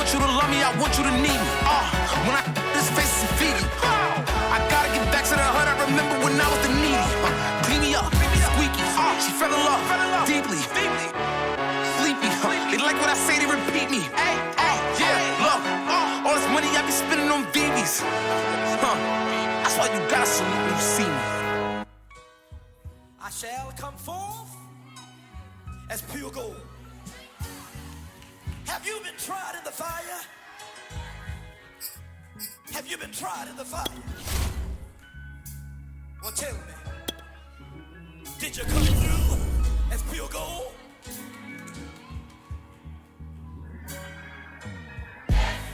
want you to love me, I want you to need me. When I this face is Fiji. I gotta get back to the hood. I remember when I was the needy. Clean me up, squeaky. She fell in love deeply. Sleepy. They like what I say, they repeat me. Yeah, look. All this money I be spending on BBs. That's why you gotta salute when you see me. I shall come forth as pure gold. Have you been tried in the fire? Have you been tried in the fire? Well, tell me, did you come through as pure gold?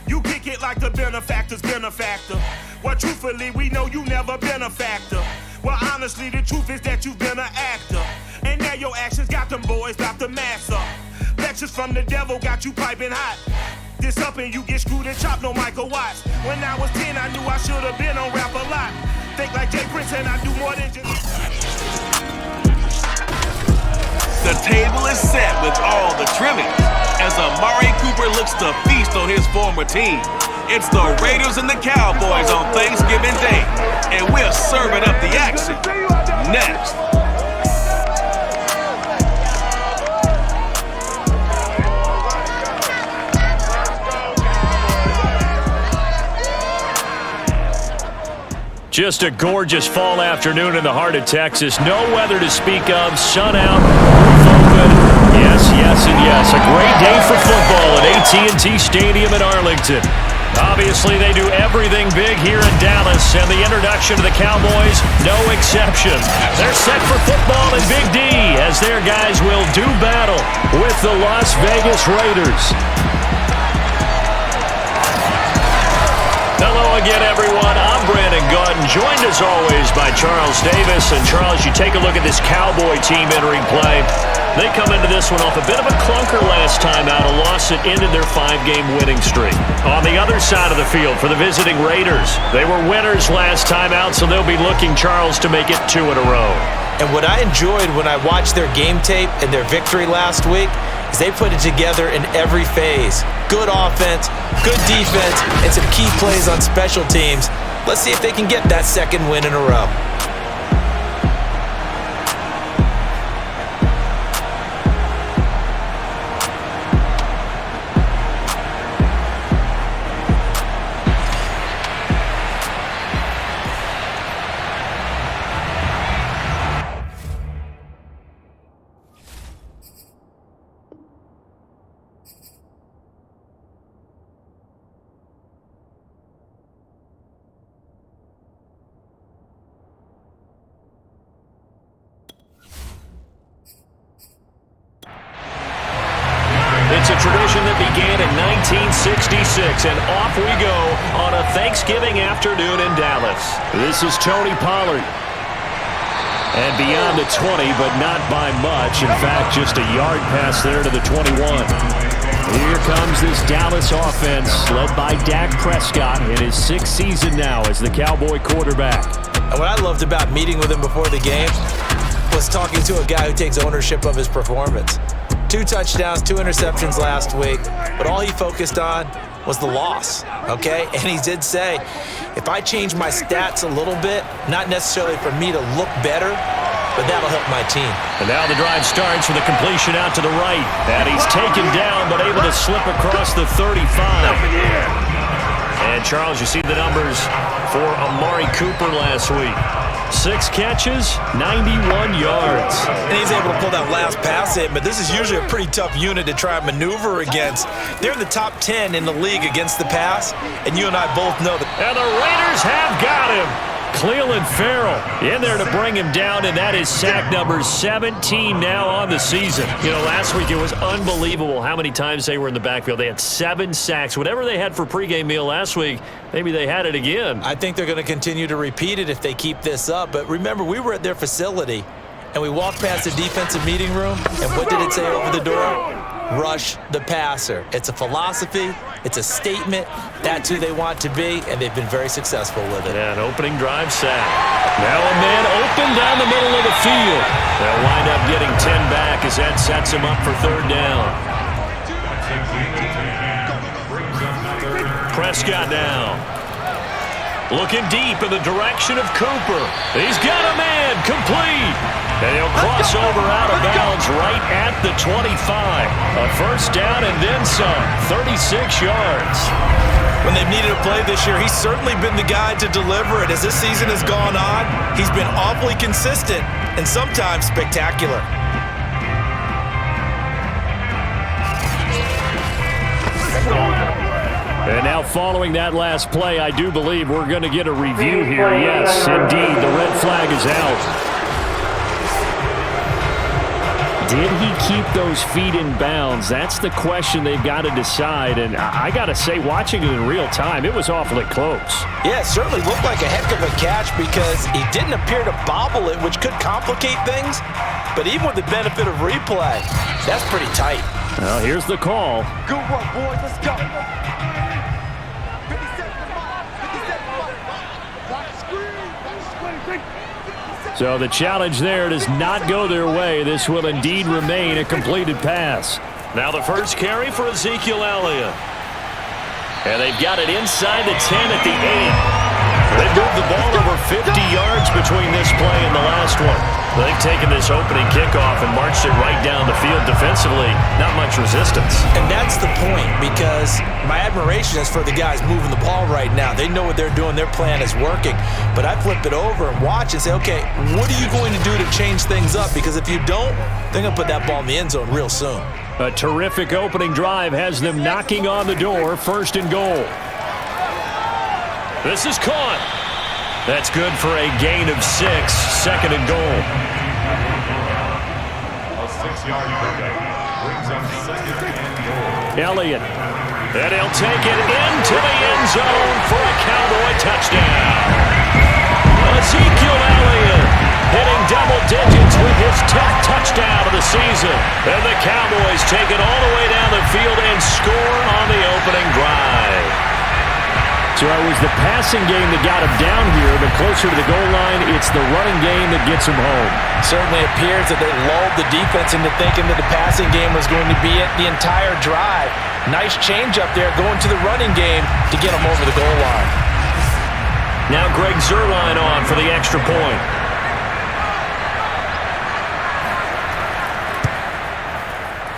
You kick it like the benefactor's benefactor. Well, truthfully, we know you never been a factor. Well, honestly, the truth is that you've been an actor. And now your actions got them boys about to mass up. Lectures from the devil got you piping hot. This up and you get screwed and chopped, no Michael Watts. When I was 10, I knew I should have been on rap a lot. Think like Jay Prince and I do more than just... The table is set with all the trimmings as Amari Cooper looks to feast on his former team. It's the Raiders and the Cowboys on Thanksgiving Day, and we're serving up the action next. Just a gorgeous fall afternoon in the heart of Texas. No weather to speak of. Sun out. Roof open. Yes, yes, and yes. A great day for football at AT&T Stadium in Arlington. Obviously, they do everything big here in Dallas, and the introduction to the Cowboys, no exception. They're set for football in Big D as their guys will do battle with the Las Vegas Raiders. Hello again, everyone. I'm Brandon Gautin, joined as always by Charles Davis. And Charles, you take a look at this Cowboy team entering play. They come into this one off a bit of a clunker last time out, a loss that ended their 5-game winning streak. On the other side of the field for the visiting Raiders, they were winners last time out, so they'll be looking, Charles, to make it 2 in a row. And what I enjoyed when I watched their game tape and their victory last week is they put it together in every phase. Good offense, good defense, and some key plays on special teams. Let's see if they can get that second win in a row. It's a tradition that began in 1966, and off we go on a Thanksgiving afternoon in Dallas. This is Tony Pollard. And beyond the 20, but not by much. In fact, just a yard pass there to the 21. Here comes this Dallas offense, led by Dak Prescott in his 6th season now as the Cowboy quarterback. And what I loved about meeting with him before the game was talking to a guy who takes ownership of his performance. 2 touchdowns, 2 interceptions last week, but all he focused on was the loss, okay? And he did say, if I change my stats a little bit, not necessarily for me to look better, but that'll help my team. And now the drive starts with a completion out to the right. And he's taken down, but able to slip across the 35. And Charles, you see the numbers for Amari Cooper last week. 6 catches, 91 yards. And he's able to pull that last pass in, but this is usually a pretty tough unit to try and maneuver against. They're in the top 10 in the league against the pass, and you and I both know that. And the Raiders have got him. Cleveland Farrell in there to bring him down, and that is sack number 17 now on the season. You know, last week it was unbelievable how many times they were in the backfield. They had 7 sacks. Whatever they had for pregame meal last week, maybe they had it again. I think they're going to continue to repeat it if they keep this up. But remember, we were at their facility, and we walked past the defensive meeting room, and what did it say over the door? Rush the passer. It's a philosophy. It's a statement. That's who they want to be, and they've been very successful with it. Yeah, an opening drive sack. Now a man open down the middle of the field. They'll wind up getting 10 back as that sets him up for 3rd down. Prescott now. Looking deep in the direction of Cooper. He's got a man, complete. And he'll cross over out of bounds right at the 25. A first down and then some, 36 yards. When they've needed a play this year, he's certainly been the guy to deliver it. As this season has gone on, he's been awfully consistent and sometimes spectacular. And now following that last play, I do believe we're going to get a review here. Yes, indeed, the red flag is out. Did he keep those feet in bounds? That's the question they've got to decide. And I got to say, watching it in real time, it was awfully close. Yeah, it certainly looked like a heck of a catch because he didn't appear to bobble it, which could complicate things. But even with the benefit of replay, that's pretty tight. Well, here's the call. Good work, boys. Let's go. So the challenge there does not go their way. This will indeed remain a completed pass. Now the first carry for Ezekiel Elliott. And they've got it inside the 10 at the 8. They've moved the ball over 50 yards between this play and the last one. They've taken this opening kickoff and marched it right down the field defensively. Not much resistance. And that's the point, because my admiration is for the guys moving the ball right now. They know what they're doing. Their plan is working. But I flip it over and watch and say, okay, what are you going to do to change things up? Because if you don't, they're going to put that ball in the end zone real soon. A terrific opening drive has them knocking on the door, 1st and goal. This is caught. That's good for a gain of 6, 2nd and goal. A 6-yard pickup brings up 2nd and goal. Elliott. And he'll take it into the end zone for a Cowboy touchdown. Ezekiel Elliott hitting double digits with his 10th touchdown of the season. And the Cowboys take it all the way down the field and score on the opening drive. So it was the passing game that got him down here, but closer to the goal line, it's the running game that gets him home. Certainly appears that they lulled the defense into thinking that the passing game was going to be it the entire drive. Nice change up there going to the running game to get him over the goal line. Now Greg Zuerlein on for the extra point.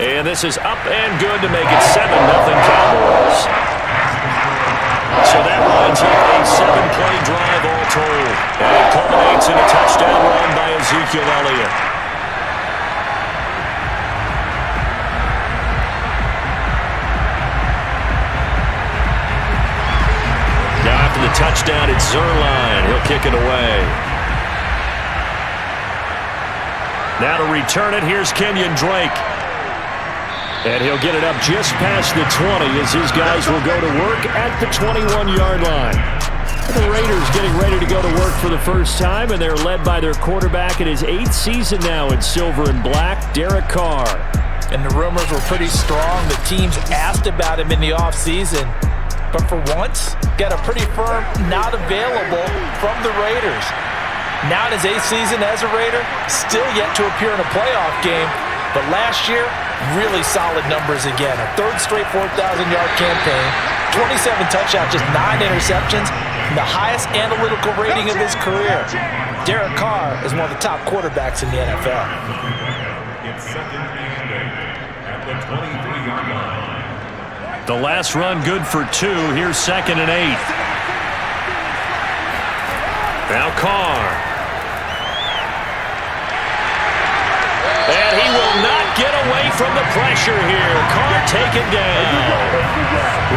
And this is up and good to make it 7-0 Cowboys. So that lines up a 7-play drive all told. And it culminates in a touchdown run by Ezekiel Elliott. Now after the touchdown, it's Zuerlein. He'll kick it away. Now to return it, here's Kenyon Drake. And he'll get it up just past the 20 as his guys will go to work at the 21-yard line. The Raiders getting ready to go to work for the first time, and they're led by their quarterback in his 8th season now in silver and black, Derek Carr. And the rumors were pretty strong. The teams asked about him in the offseason. But for once, got a pretty firm not available from the Raiders. Now in his 8th season as a Raider, still yet to appear in a playoff game. But last year, really solid numbers again. A 3rd straight 4,000-yard campaign, 27 touchdowns, just 9 interceptions, and the highest analytical rating of his career. Derek Carr is one of the top quarterbacks in the NFL. It's 2nd and 8 at the 23-yard line. The last run good for 2. Here's 2nd and 8. Now Carr. And he will not get away from the pressure here. Carr taken down.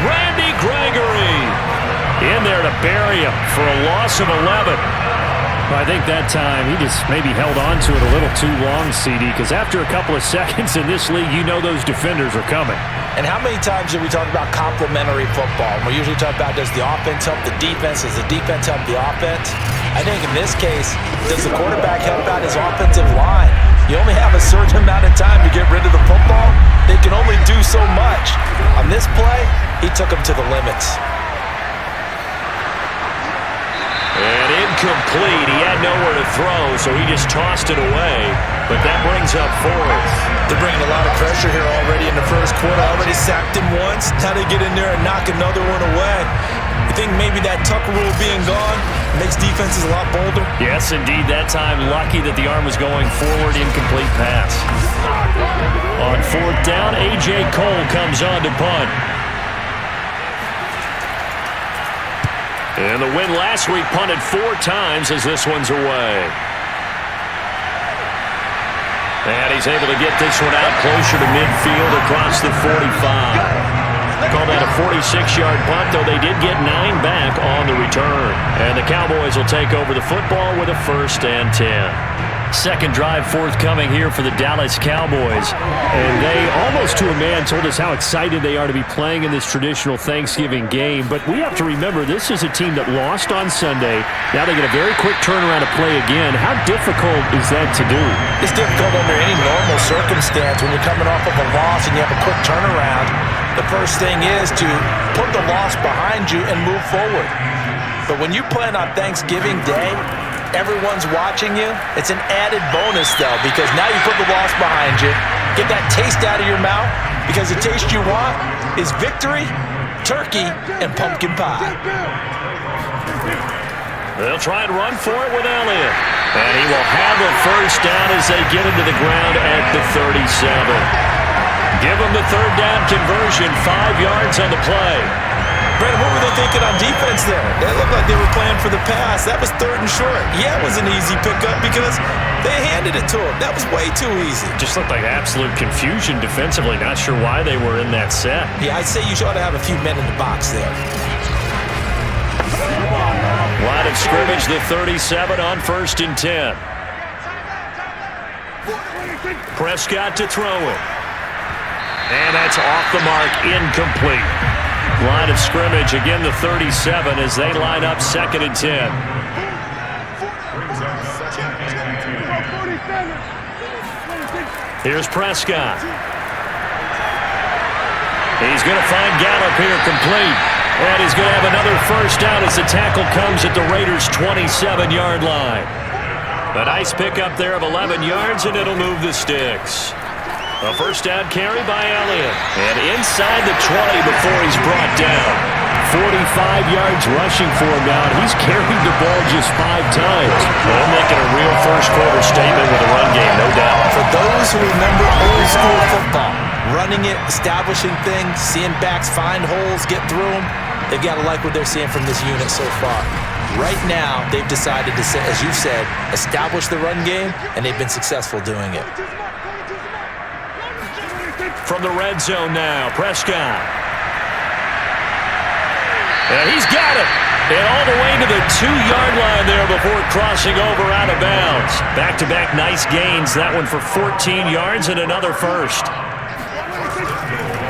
Randy Gregory in there to bury him for a loss of 11. I think that time he just maybe held on to it a little too long, CD, because after a couple of seconds in this league, you know those defenders are coming. And how many times do we talk about complementary football? We usually talk about, does the offense help the defense? Does the defense help the offense? I think in this case, does the quarterback help out his offensive line? You only have a certain amount of time to get rid of the football. They can only do so much. On this play, he took him to the limits. And incomplete. He had nowhere to throw, so he just tossed it away. But that brings up 4th. They're bringing a lot of pressure here already in the first quarter. Already sacked him once. Now they get in there and knock another one away. You think maybe that Tucker rule being gone makes defenses a lot bolder? Yes, indeed. That time, lucky that the arm was going forward. Incomplete pass. On fourth down, A.J. Cole comes on to punt. And the win last week punted 4 times as this one's away. And he's able to get this one out closer to midfield across the 45. Call that a 46-yard punt, though they did get 9 back on the return. And the Cowboys will take over the football with a 1st and 10. Second drive forthcoming here for the Dallas Cowboys. And they, almost to a man, told us how excited they are to be playing in this traditional Thanksgiving game. But we have to remember, this is a team that lost on Sunday. Now they get a very quick turnaround to play again. How difficult is that to do? It's difficult under any normal circumstance when you're coming off of a loss and you have a quick turnaround. The first thing is to put the loss behind you and move forward. But when you're playing on Thanksgiving Day, everyone's watching you. It's an added bonus, though, because now you put the loss behind you, get that taste out of your mouth, because the taste you want is victory, turkey, and pumpkin pie. They'll try and run for it with Elliott. And he will have a first down as they get him to the ground at the 37. Give them the third down conversion, 5 yards on the play. Brandon, what were they thinking on defense there? They looked like they were playing for the pass. That was 3rd and short. Yeah, it was an easy pickup because they handed it to him. That was way too easy. Just looked like absolute confusion defensively. Not sure why they were in that set. Yeah, I'd say you ought to have a few men in the box there. Line of scrimmage, the 37 on 1st and 10. Prescott to throw it. And that's off the mark, incomplete. Line of scrimmage, again the 37 as they line up 2nd and 10. Here's Prescott. He's going to find Gallup here complete. And he's going to have another first down as the tackle comes at the Raiders' 27-yard line. A nice pickup there of 11 yards, and it'll move the sticks. A first down carry by Elliott. And inside the 20 before he's brought down. 45 yards rushing for him now. He's carried the ball just 5 times. They're making a real first-quarter statement with a run game, no doubt. For those who remember old-school football, running it, establishing things, seeing backs find holes, get through them, they've got to like what they're seeing from this unit so far. Right now, they've decided to, as you said, establish the run game, and they've been successful doing it. From the red zone now, Prescott. And he's got it. And all the way to the 2-yard line there before crossing over out of bounds. Back-to-back nice gains. That one for 14 yards and another first.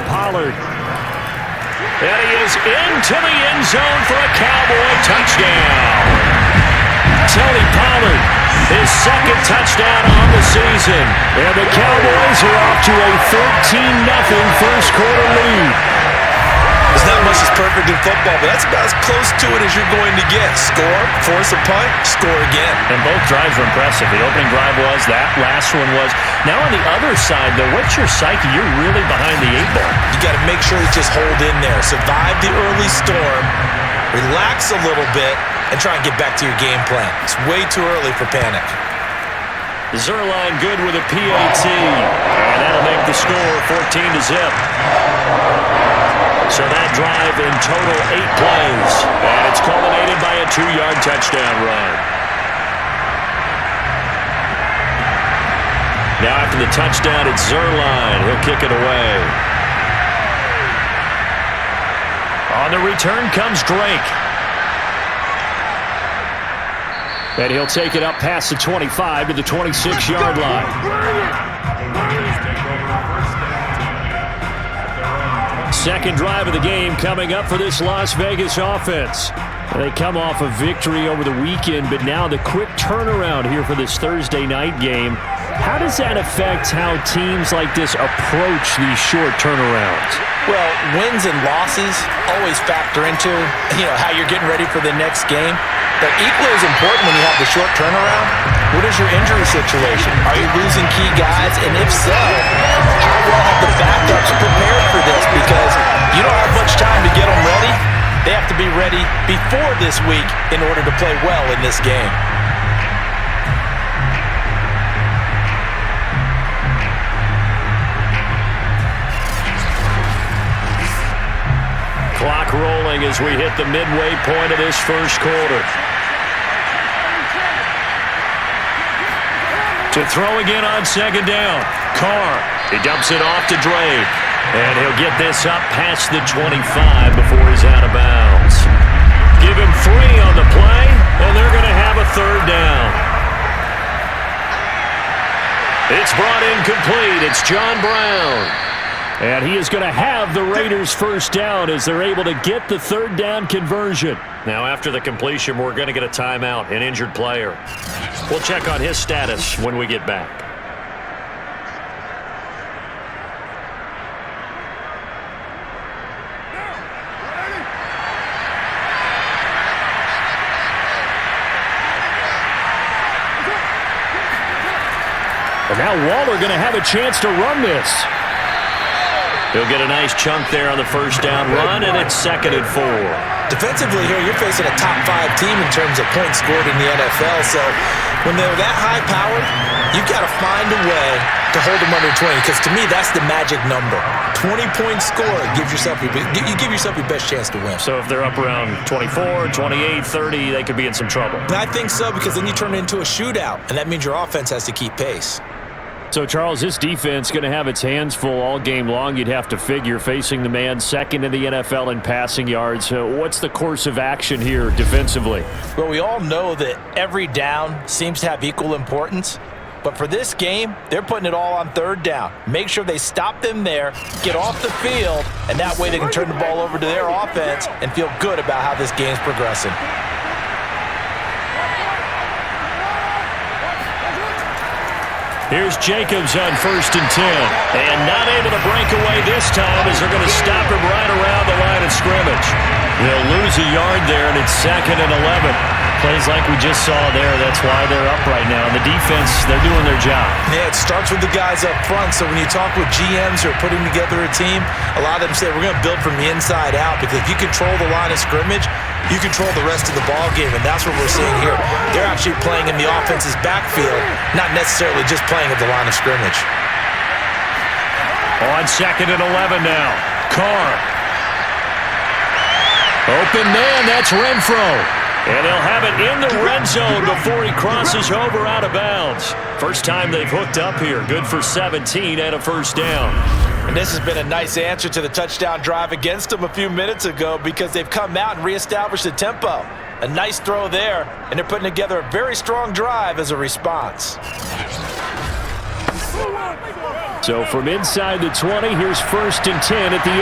Pollard. And he is into the end zone for a Cowboy touchdown. Tony Pollard, his 2nd touchdown on the season. And the Cowboys are off to a 13-0 first-quarter lead. There's not much that's perfect in football, but that's about as close to it as you're going to get. Score, force a punt, score again. And both drives were impressive. The opening drive was, that last one was. Now on the other side, though, what's your psyche? You're really behind the 8 ball. You got to make sure you just hold in there. Survive the early storm, relax a little bit, and try and get back to your game plan. It's way too early for panic. Zerline good with a PAT. And that'll make the score 14-0. So that drive in total 8 plays. And it's culminated by a 2-yard touchdown run. Now after the touchdown, it's Zerline. He'll kick it away. On the return comes Drake. And he'll take it up past the 25 to the 26-yard line. Second drive of the game coming up for this Las Vegas offense. They come off a victory over the weekend, but now the quick turnaround here for this Thursday night game. How does that affect how teams like this approach these short turnarounds? Well, wins and losses always factor into, how you're getting ready for the next game. But equally as important when you have the short turnaround, what is your injury situation? Are you losing key guys? And if so, how well have the backups prepared for this? Because you don't have much time to get them ready. They have to be ready before this week in order to play well in this game. Clock rolling as we hit the midway point of this first quarter. To throw again on second down. Carr. He dumps it off to Drake. And he'll get this up past the 25 before he's out of bounds. Give him 3 on the play, and they're going to have a third down. It's brought in complete. It's John Brown. And he is going to have the Raiders first down as they're able to get the third down conversion. Now after the completion, we're going to get a timeout, an injured player. We'll check on his status when we get back. And now Waller going to have a chance to run this. He'll get a nice chunk there on the first down run, and it's 2nd and 4. Defensively here, you're facing a top-5 team in terms of points scored in the NFL. So when they're that high-powered, you've got to find a way to hold them under 20. Because to me, that's the magic number. 20 points scored gives yourself you give yourself your best chance to win. So if they're up around 24, 28, 30, they could be in some trouble. I think so, because then you turn it into a shootout, and that means your offense has to keep pace. So, Charles, this defense going to have its hands full all game long, you'd have to figure, facing the man second in the NFL in passing yards. What's the course of action here defensively? Well, we all know that every down seems to have equal importance. But for this game, they're putting it all on third down. Make sure they stop them there, get off the field, and that way they can turn the ball over to their offense and feel good about how this game's progressing. Here's Jacobs on 1st and 10. And not able to break away this time as they're going to stop him right around the line of scrimmage. They'll lose a yard there, and it's 2nd and 11. Plays like we just saw there. That's why they're up right now. The defense, they're doing their job. Yeah, it starts with the guys up front. So when you talk with GMs who are putting together a team, a lot of them say we're going to build from the inside out, because if you control the line of scrimmage, you control the rest of the ball game, and that's what we're seeing here. They're actually playing in the offense's backfield, not necessarily just playing at the line of scrimmage. On 2nd and 11 now. Carr. Open man, that's Renfro. And they'll have it in the red zone before he crosses over out of bounds. First time they've hooked up here. Good for 17 and a first down. And this has been a nice answer to the touchdown drive against them a few minutes ago, because they've come out and reestablished the tempo. A nice throw there, and they're putting together a very strong drive as a response. So from inside the 20, here's 1st and 10 at the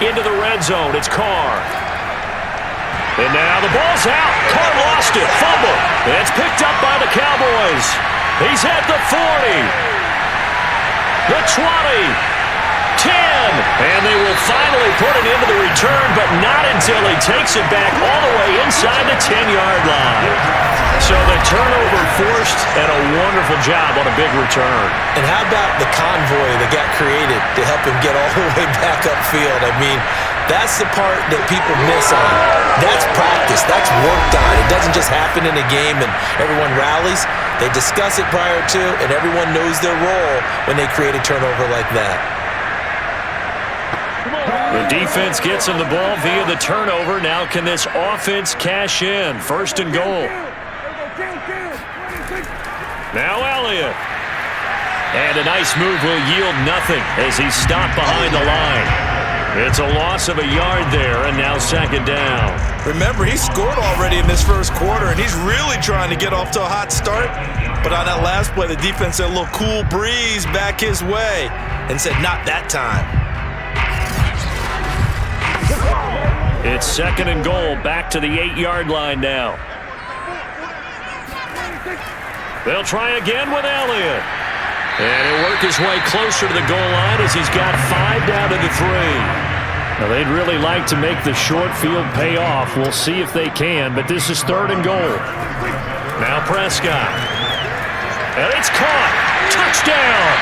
18. Into the red zone, it's Carr. And now the ball's out. Carr lost it. Fumble. And it's picked up by the Cowboys. He's at the 40. The 20. 10. And they will finally put it into the return, but not until he takes it back all the way inside the 10-yard line. So the turnover forced, and a wonderful job on a big return. And how about the convoy that got created to help him get all the way back upfield? I mean, that's the part that people miss on. That's practice. That's worked on. It doesn't just happen in a game and everyone rallies. They discuss it prior to, and everyone knows their role when they create a turnover like that. The defense gets him the ball via the turnover. Now can this offense cash in? 1st and goal. Now Elliott. And a nice move will yield nothing as he's stopped behind the line. It's a loss of a yard there, and now 2nd down. Remember, he scored already in this first quarter, and he's really trying to get off to a hot start. But on that last play, the defense had a little cool breeze back his way and said, not that time. It's 2nd and goal, back to the 8-yard line now. They'll try again with Elliott. And he'll work his way closer to the goal line as he's got 5 down to the 3. Now, they'd really like to make the short field pay off. We'll see if they can, but this is 3rd and goal. Now Prescott. And it's caught. Touchdown.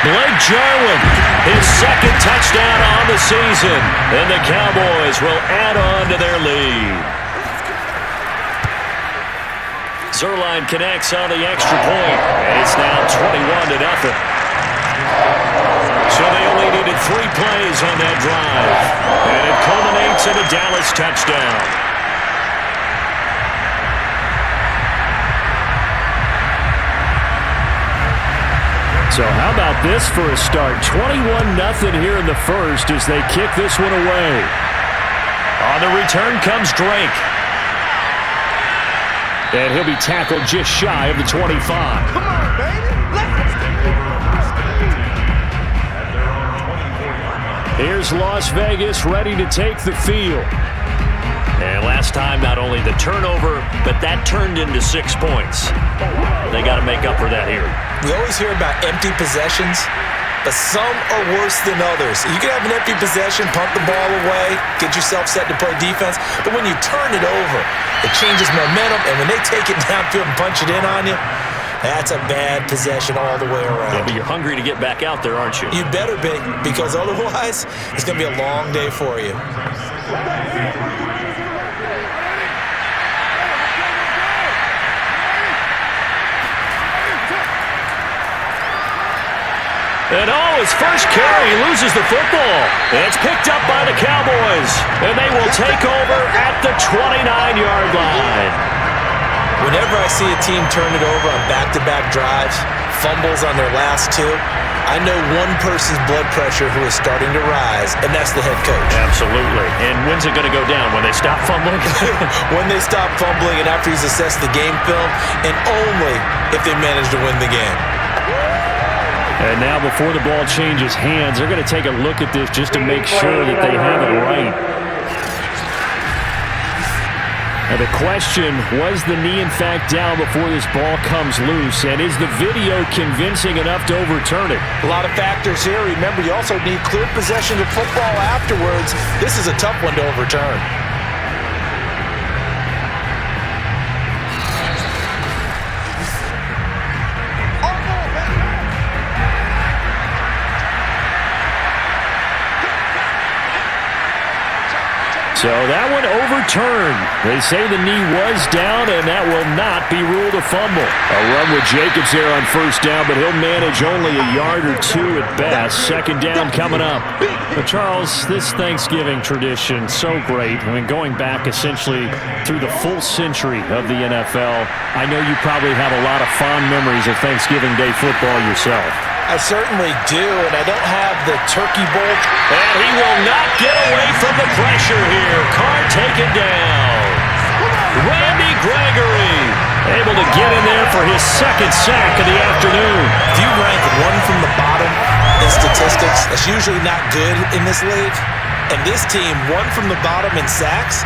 Blake Jarwin, his second touchdown on the season. And the Cowboys will add on to their lead. Zerline connects on the extra point, and it's now 21-0. So they only needed 3 plays on that drive, and it culminates in a Dallas touchdown. So how about this for a start? 21-0 here in the first as they kick this one away. On the return comes Drake. And he'll be tackled just shy of the 25. Come on, baby. Here's Las Vegas ready to take the field. And last time, not only the turnover, but that turned into 6 points. They got to make up for that here. We always hear about empty possessions, but some are worse than others. You can have an empty possession, punt the ball away, get yourself set to play defense, but when you turn it over, it changes momentum, and when they take it downfield and punch it in on you, that's a bad possession all the way around. Yeah, but you're hungry to get back out there, aren't you? You better be, because otherwise, it's going to be a long day for you. And his first carry, loses the football. It's picked up by the Cowboys, and they will take over at the 29-yard line. Whenever I see a team turn it over on back-to-back drives, fumbles on their last 2, I know one person's blood pressure who is starting to rise, and that's the head coach. Absolutely. And when's it going to go down? When they stop fumbling? When they stop fumbling and after he's assessed the game film, and only if they manage to win the game. And now before the ball changes hands, they're going to take a look at this just to make sure that they have it right. Now the question, was the knee in fact down before this ball comes loose? And is the video convincing enough to overturn it? A lot of factors here. Remember, you also need clear possession of football afterwards. This is a tough one to overturn. So that one overturned. They say the knee was down, and that will not be ruled a fumble. A run with Jacobs there on first down, but he'll manage only a yard or 2 at best. Second down coming up. But Charles, this Thanksgiving tradition, so great. I mean, going back essentially through the full century of the NFL, I know you probably have a lot of fond memories of Thanksgiving Day football yourself. I certainly do, and I don't have the turkey bolt. And he will not get away from the pressure here. Carr taken down. Randy Gregory able to get in there for his second sack of the afternoon. If you rank one from the bottom in statistics, that's usually not good in this league. And this team, one from the bottom in sacks,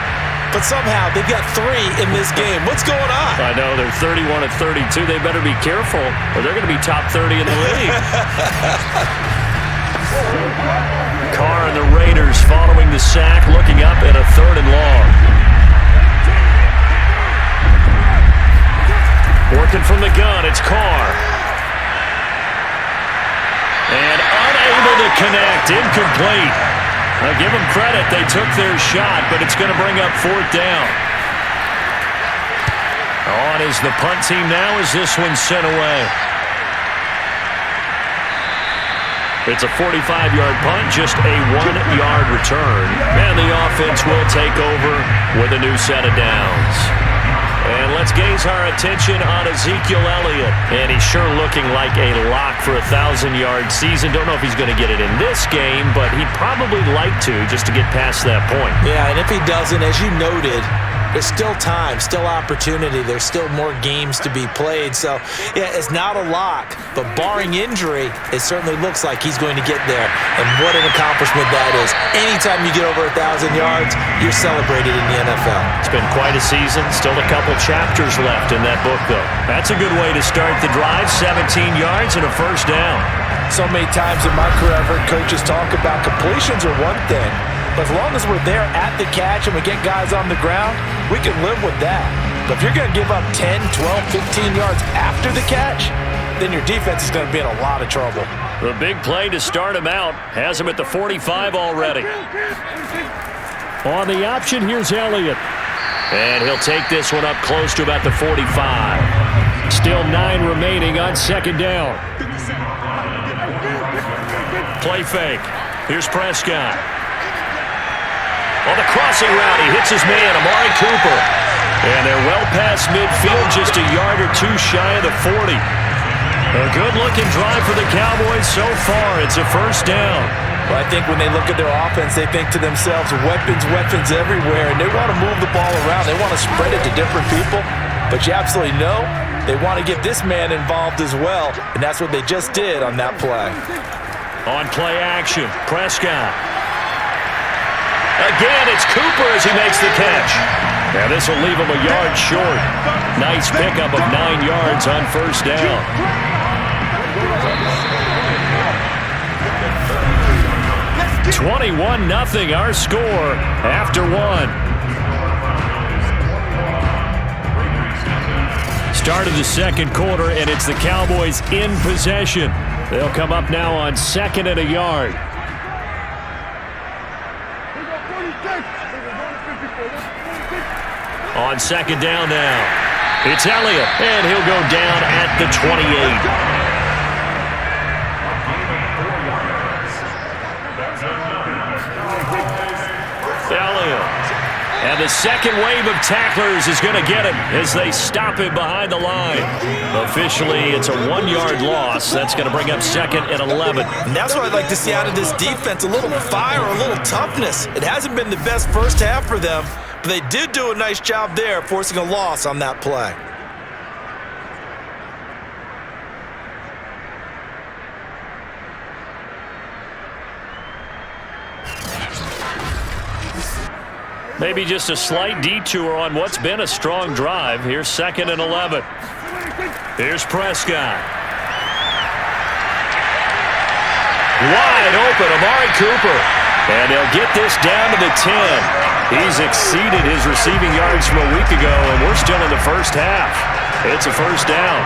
but somehow they've got 3 in this game. What's going on? I know, they're 31 at 32. They better be careful, or they're going to be top 30 in the league. Carr and the Raiders following the sack, looking up at a 3rd and long. Working from the gun, it's Carr. And unable to connect, incomplete. Now give them credit, they took their shot, but it's going to bring up 4th down. On is the punt team now as this one's sent away. It's a 45-yard punt, just a 1-yard return. And the offense will take over with a new set of downs. And let's gaze our attention on Ezekiel Elliott. And he's sure looking like a lock for a 1,000-yard season. Don't know if he's going to get it in this game, but he'd probably like to just to get past that point. Yeah, and if he doesn't, as you noted, there's still time, still opportunity. There's still more games to be played. So, yeah, it's not a lock. But barring injury, it certainly looks like he's going to get there. And what an accomplishment that is. Anytime you get over 1,000 yards, you're celebrated in the NFL. It's been quite a season. Still a couple chapters left in that book, though. That's a good way to start the drive. 17 yards and a 1st down. So many times in my career, I've heard coaches talk about completions are one thing. But as long as we're there at the catch and we get guys on the ground, we can live with that. But if you're going to give up 10, 12, 15 yards after the catch, then your defense is going to be in a lot of trouble. The big play to start him out has him at the 45 already. On the option, here's Elliott. And he'll take this one up close to about the 45. Still 9 remaining on second down. Play fake. Here's Prescott. On the crossing route, he hits his man, Amari Cooper. And they're well past midfield, just a yard or two shy of the 40. A good-looking drive for the Cowboys so far. It's a first down. Well, I think when they look at their offense, they think to themselves, weapons, weapons everywhere, and they want to move the ball around. They want to spread it to different people, but you absolutely know they want to get this man involved as well, and that's what they just did on that play. On play action, Prescott. Again, it's Cooper as he makes the catch. Now this will leave him a yard short. Nice pickup of 9 yards on first down. 21-0 our score after 1. Start of the second quarter, and it's the Cowboys in possession. They'll come up now on second and a yard. On second down now, it's Elliott, and he'll go down at the 28. And the second wave of tacklers is going to get him as they stop him behind the line. Officially, it's a 1-yard loss. That's going to bring up second and 11. And that's what I'd like to see out of this defense, a little fire, a little toughness. It hasn't been the best first half for them, but they did do a nice job there, forcing a loss on that play. Maybe just a slight detour on what's been a strong drive. Here's second and 11. Here's Prescott. Wide open, Amari Cooper. And they'll get this down to the 10. He's exceeded his receiving yards from a week ago, and we're still in the first half. It's a first down.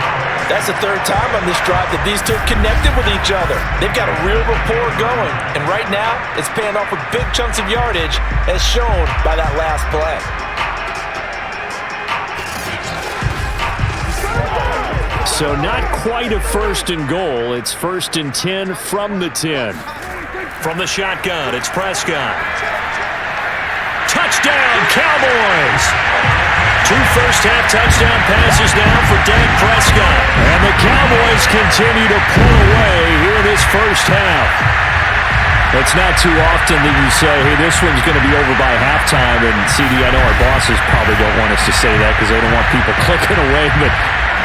That's the third time on this drive that these two have connected with each other. They've got a real rapport going, and right now it's paying off with big chunks of yardage as shown by that last play. So not quite a first and goal. It's first and 10 from the 10. From the shotgun, it's Prescott. Touchdown, Cowboys! 2 first-half touchdown passes now for Dak Prescott. And the Cowboys continue to pull away here in this first half. It's not too often that you say, hey, this one's going to be over by halftime. And, CD, I know our bosses probably don't want us to say that because they don't want people clicking away, but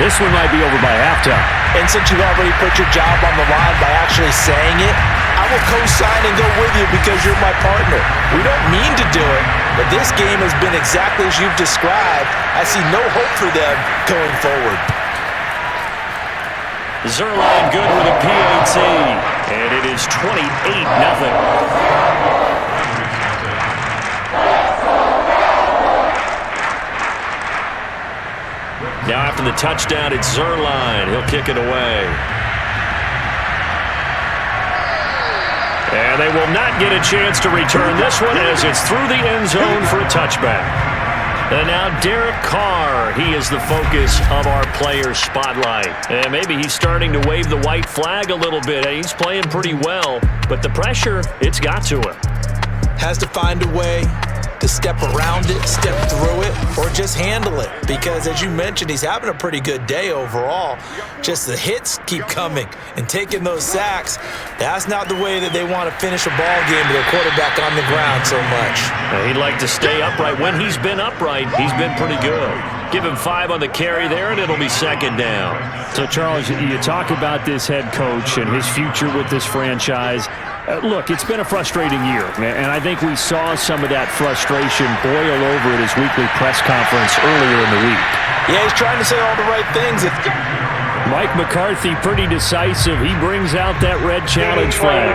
this one might be over by halftime. And since you've already put your job on the line by actually saying it, I will co-sign and go with you because you're my partner. We don't mean to do it, but this game has been exactly as you've described. I see no hope for them going forward. Zerline good with a PAT, and it is 28-0. Now after the touchdown, it's Zerline. He'll kick it away. And they will not get a chance to return this one as it's through the end zone for a touchback. And now Derek Carr, he is the focus of our player spotlight. And maybe he's starting to wave the white flag a little bit. He's playing pretty well, but the pressure, it's got to him. Has to find a way to step around it, step through it, or just handle it. Because as you mentioned, he's having a pretty good day overall. Just the hits keep coming and taking those sacks. That's not the way that they want to finish a ball game with their quarterback on the ground so much. He'd like to stay upright. When he's been upright, he's been pretty good. Give him 5 on the carry there, and it'll be second down. So, Charles, you talk about this head coach and his future with this franchise. Look, it's been a frustrating year, and I think we saw some of that frustration boil over at his weekly press conference earlier in the week. Yeah, he's trying to say all the right things. Mike McCarthy pretty decisive. He brings out that red challenge flag.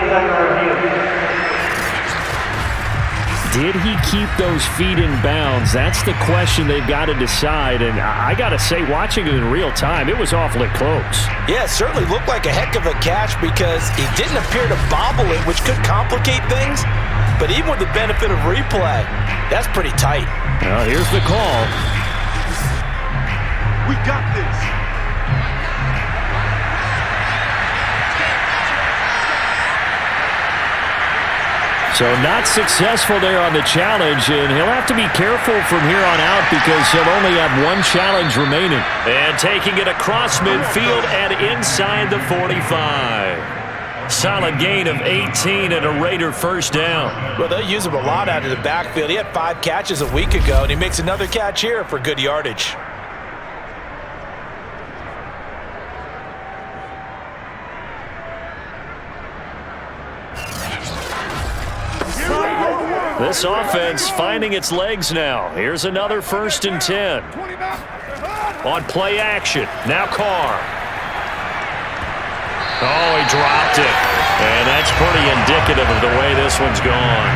did he keep those feet in bounds? That's the question they've got to decide. And I got to say, watching it in real time, it was awfully close. Yeah, it certainly looked like a heck of a catch because he didn't appear to bobble it, which could complicate things. But even with the benefit of replay, that's pretty tight. Well, here's the call. We got this. So not successful there on the challenge, and he'll have to be careful from here on out because he'll only have one challenge remaining. And taking it across midfield and inside the 45. Solid gain of 18 and a Raider first down. Well, they'll use him a lot out of the backfield. He had 5 catches a week ago, and he makes another catch here for good yardage. This offense finding its legs now. Here's another 1st and 10. On play action. Now Carr. Oh, he dropped it. And that's pretty indicative of the way this one's gone.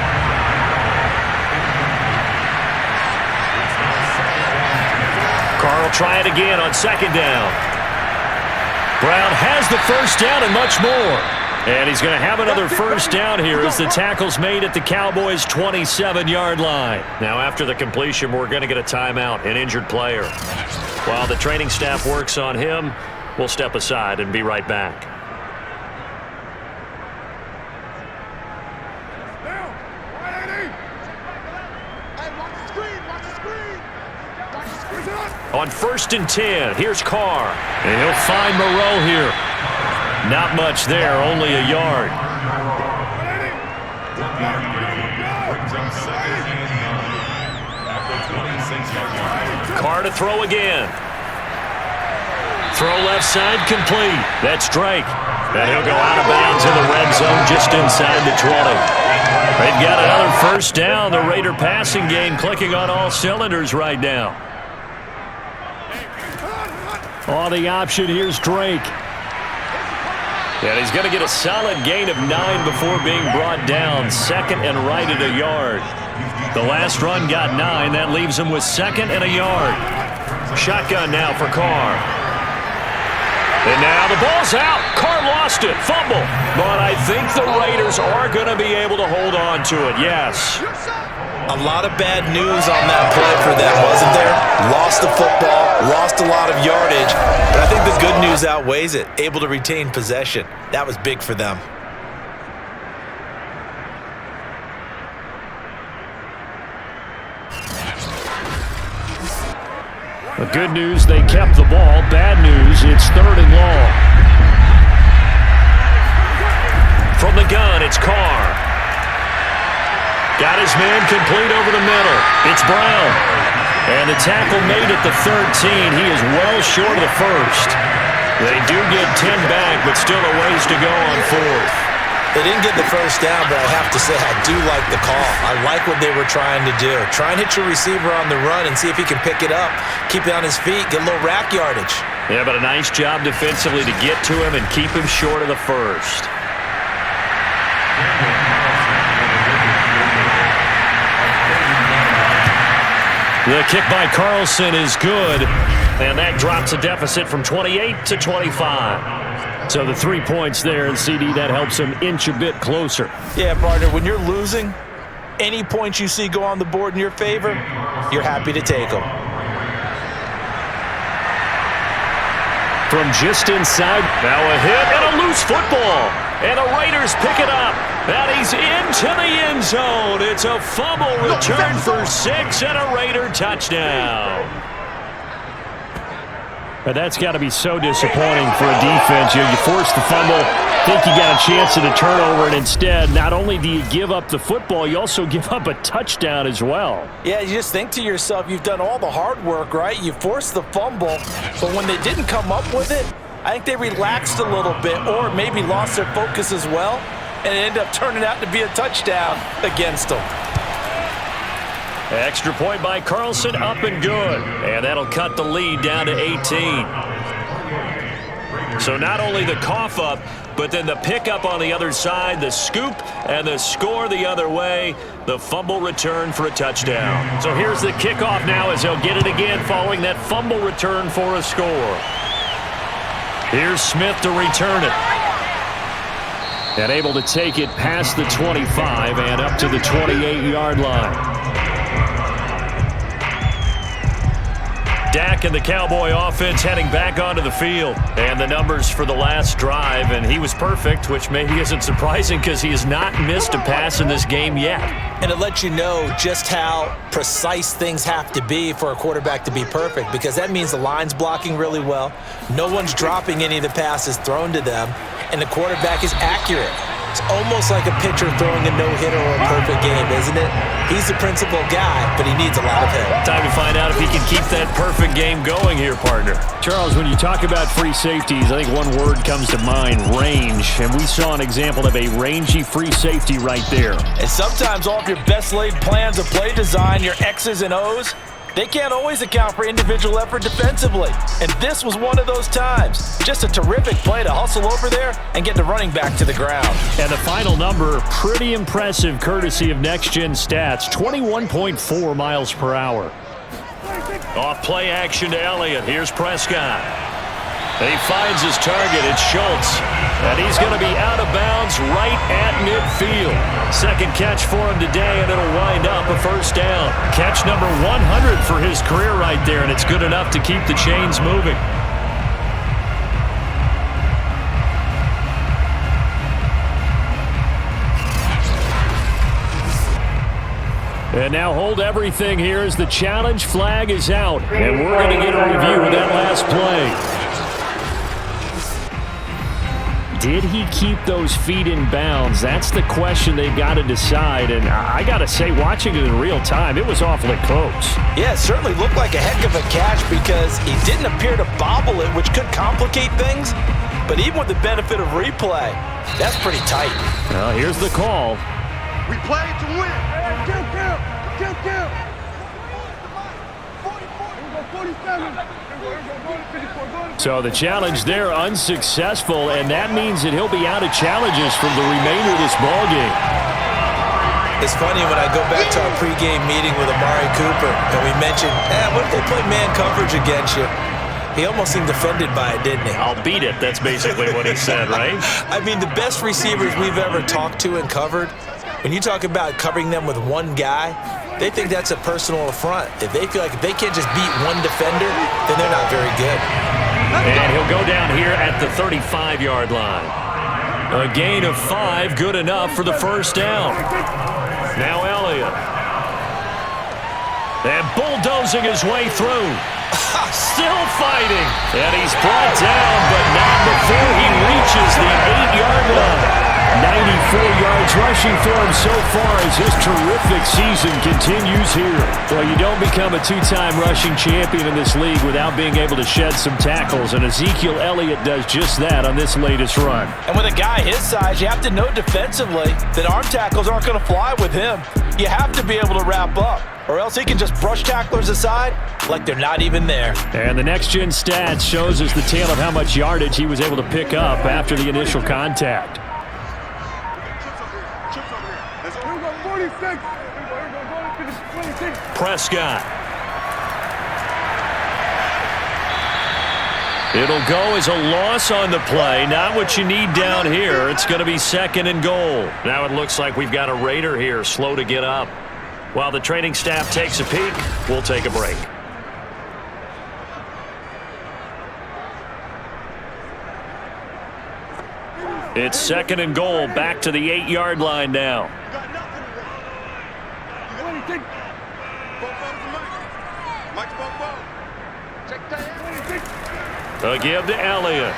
Carr will try it again on 2nd down. Brown has the first down and much more. And he's going to have another first down here as the tackle's made at the Cowboys' 27-yard line. Now, after the completion, we're going to get a timeout, an injured player. While the training staff works on him, we'll step aside and be right back. On 1st and 10, here's Carr. And he'll find Moreau here. Not much there, only a yard. Carr to throw again. Throw left side complete. That's Drake. And he'll go out of bounds in the red zone just inside the 20. They've got another first down. The Raider passing game clicking on all cylinders right now. Oh, the option, here's Drake. And he's going to get a solid gain of 9 before being brought down. 2nd and right at a yard. The last run got 9. That leaves him with 2nd and a yard. Shotgun now for Carr. And now the ball's out. Carr lost it. Fumble. But I think the Raiders are going to be able to hold on to it. Yes. A lot of bad news on that play for them, wasn't there? Lost the football, lost a lot of yardage, but I think the good news outweighs it. Able to retain possession. That was big for them. The good news, they kept the ball. Bad news, it's 3rd and long. From the gun, it's Carr. Got his man complete over the middle. It's Brown. And the tackle made at the 13. He is well short of the first. They do get 10 back, but still a ways to go on 4th. They didn't get the first down, but I have to say I do like the call. I like what they were trying to do. Try and hit your receiver on the run and see if he can pick it up. Keep it on his feet, get a little rack yardage. Yeah, but a nice job defensively to get to him and keep him short of the first. The kick by Carlson is good, and that drops a deficit from 28 to 25. So the 3 points there, and CD, that helps him inch a bit closer. Yeah, partner, when you're losing, any points you see go on the board in your favor, you're happy to take them. From just inside, now a hit and a loose football. And the Raiders pick it up. And he's into the end zone. It's a fumble return for 6 and a Raider touchdown. But that's got to be so disappointing for a defense. You force the fumble, think you got a chance at a turnover, and instead, not only do you give up the football, you also give up a touchdown as well. Yeah, you just think to yourself, you've done all the hard work, right? You forced the fumble, but when they didn't come up with it, I think they relaxed a little bit or maybe lost their focus as well, and it ended up turning out to be a touchdown against them. Extra point by Carlson, up and good. And that'll cut the lead down to 18. So not only the cough up, But then the pickup on the other side, the scoop, and the score the other way. The fumble return for a touchdown. So here's the kickoff now as they'll get it again following that fumble return for a score. Here's Smith to return it. And able to take it past the 25 and up to the 28-yard line. Dak and the Cowboy offense heading back onto the field. And the numbers for the last drive, and he was perfect, which maybe isn't surprising because he has not missed a pass in this game yet. And it lets you know just how precise things have to be for a quarterback to be perfect, because that means the line's blocking really well, no one's dropping any of the passes thrown to them, and the quarterback is accurate. It's almost like a pitcher throwing a no-hitter or a perfect game, isn't it? He's the principal guy, but he needs a lot of help. Time to find out if he can keep that perfect game going here, partner. Charles, when you talk about free safeties, I think one word comes to mind, range. And we saw an example of a rangy free safety right there. And sometimes all of your best laid plans of play design, your X's and O's, they can't always account for individual effort defensively. And this was one of those times. Just a terrific play to hustle over there and get the running back to the ground. And the final number, pretty impressive courtesy of Next Gen Stats, 21.4 miles per hour. Off play action to Elliott. Here's Prescott. He finds his target. It's Schultz. And he's going to be out of bounds right at midfield. Second catch for him today, and it'll wind up a first down. Catch number 100 for his career right there, and it's good enough to keep the chains moving. And now hold everything here as the challenge flag is out. And we're going to get a review of that last play. Did he keep those feet in bounds? That's the question they've got to decide. And I got to say, watching it in real time, it was awfully close. Yeah, it certainly looked like a heck of a catch because he didn't appear to bobble it, which could complicate things. But even with the benefit of replay, that's pretty tight. Well, here's the call. We play to win. Kill. So the challenge there unsuccessful, and that means that he'll be out of challenges from the remainder of this ball game. It's funny when I go back to our pregame meeting with Amari Cooper, and we mentioned, what if they play man coverage against you? He almost seemed offended by it, didn't he? I'll beat it. That's basically what he said, right? I mean, the best receivers we've ever talked to and covered, when you talk about covering them with one guy, they think that's a personal affront. If they feel like if they can't just beat one defender, then they're not very good. And he'll go down here at the 35-yard line. A gain of 5, good enough for the first down. Now Elliott. And bulldozing his way through. Still fighting. And he's brought down, but not before he reaches the 8-yard line. 94 yards rushing for him so far as his terrific season continues here. Well, you don't become a two-time rushing champion in this league without being able to shed some tackles, and Ezekiel Elliott does just that on this latest run. And with a guy his size, you have to know defensively that arm tackles aren't going to fly with him. You have to be able to wrap up, or else he can just brush tacklers aside like they're not even there. And the next-gen stats shows us the tale of how much yardage he was able to pick up after the initial contact. Prescott. It'll go as a loss on the play. Not what you need down here. It's going to be 2nd and goal. Now it looks like we've got a Raider here, slow to get up. While the training staff takes a peek, we'll take a break. It's 2nd and goal, back to the 8-yard line now. A give to Elliott.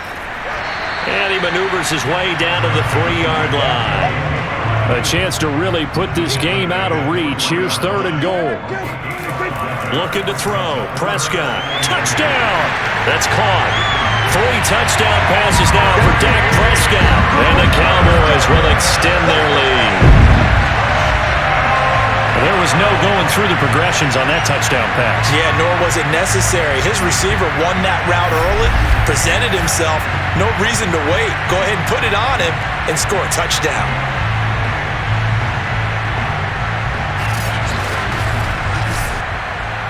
And he maneuvers his way down to the 3-yard line. A chance to really put this game out of reach. Here's 3rd and goal. Looking to throw. Prescott. Touchdown! That's caught. 3 touchdown passes now for Dak Prescott. And the Cowboys will extend their lead. There was was no going through the progressions on that touchdown pass. Yeah, nor was it necessary. His receiver won that route early, presented himself. No reason to wait. Go ahead and put it on him and score a touchdown.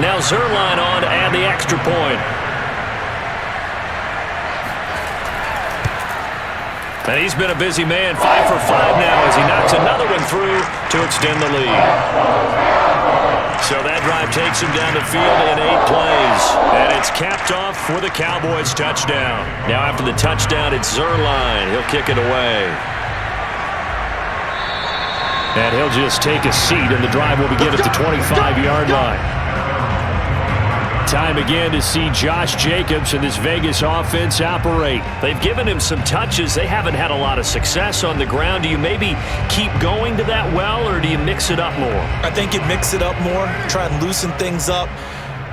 Now Zerline on to add the extra point. And he's been a busy man, 5 for 5 now as he knocks another one through to extend the lead. So that drive takes him down the field in 8 plays. And it's capped off for the Cowboys touchdown. Now after the touchdown, it's Zerline. He'll kick it away. And he'll just take a seat, and the drive will begin at the 25-yard line. Time again to see Josh Jacobs and this Vegas offense operate. They've given him some touches. They haven't had a lot of success on the ground. Do you maybe keep going to that well, or do you mix it up more? I think you mix it up more, try and loosen things up.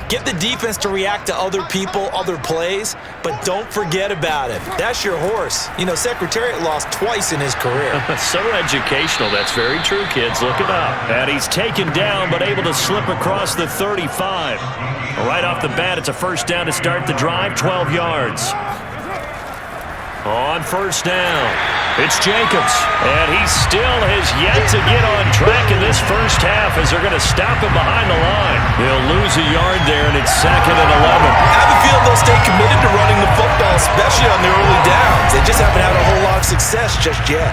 Get the defense to react to other people, other plays, but don't forget about it. That's your horse. You know, Secretariat lost twice in his career. So educational. That's very true, kids. Look it up. And he's taken down, but able to slip across the 35. Right off the bat, it's a first down to start the drive, 12 yards. On first down, it's Jacobs, and he still has yet to get on track in this first half as they're going to stop him behind the line. He'll lose a yard there, and it's 2nd and 11. I have a feeling they'll stay committed to running the football, especially on the early downs. They just haven't had a whole lot of success just yet.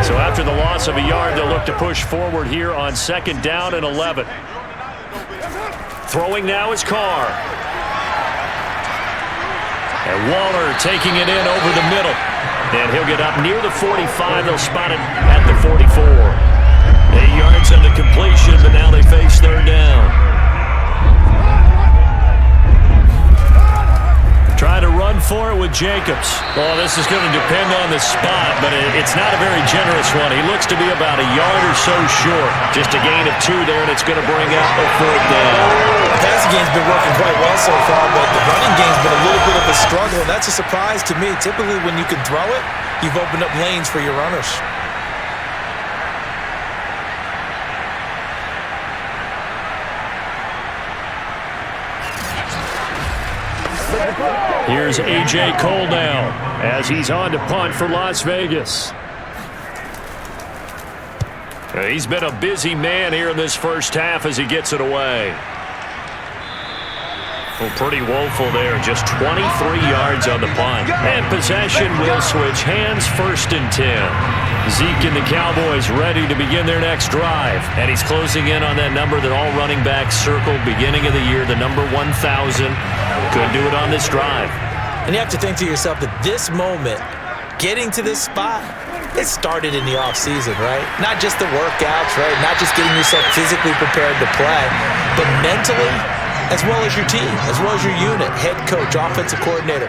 So after the loss of a yard, they'll look to push forward here on 2nd down and 11. Throwing now is Carr. And Waller taking it in over the middle. And he'll get up near the 45. They'll spot it at the 44. 8 yards on the completion, but now they face 3rd down. Try to run for it with Jacobs. Well, this is going to depend on the spot, but it's not a very generous one. He looks to be about a yard or so short. Just a gain of 2 there, and it's going to bring out a 4th down. The passing game's been working quite well so far, but the running game's been a little bit of a struggle, and that's a surprise to me. Typically, when you can throw it, you've opened up lanes for your runners. Here's A.J. Cole now as he's on to punt for Las Vegas. He's been a busy man here in this first half as he gets it away. Well, pretty woeful there. Just 23 yards on the punt. And possession will switch hands, 1st and 10. Zeke and the Cowboys ready to begin their next drive. And he's closing in on that number that all running backs circled beginning of the year, the number 1,000. Couldn't do it on this drive. And you have to think to yourself that this moment, getting to this spot, it started in the offseason, right? Not just the workouts, right? Not just getting yourself physically prepared to play, but mentally, as well as your team, as well as your unit, head coach, offensive coordinator.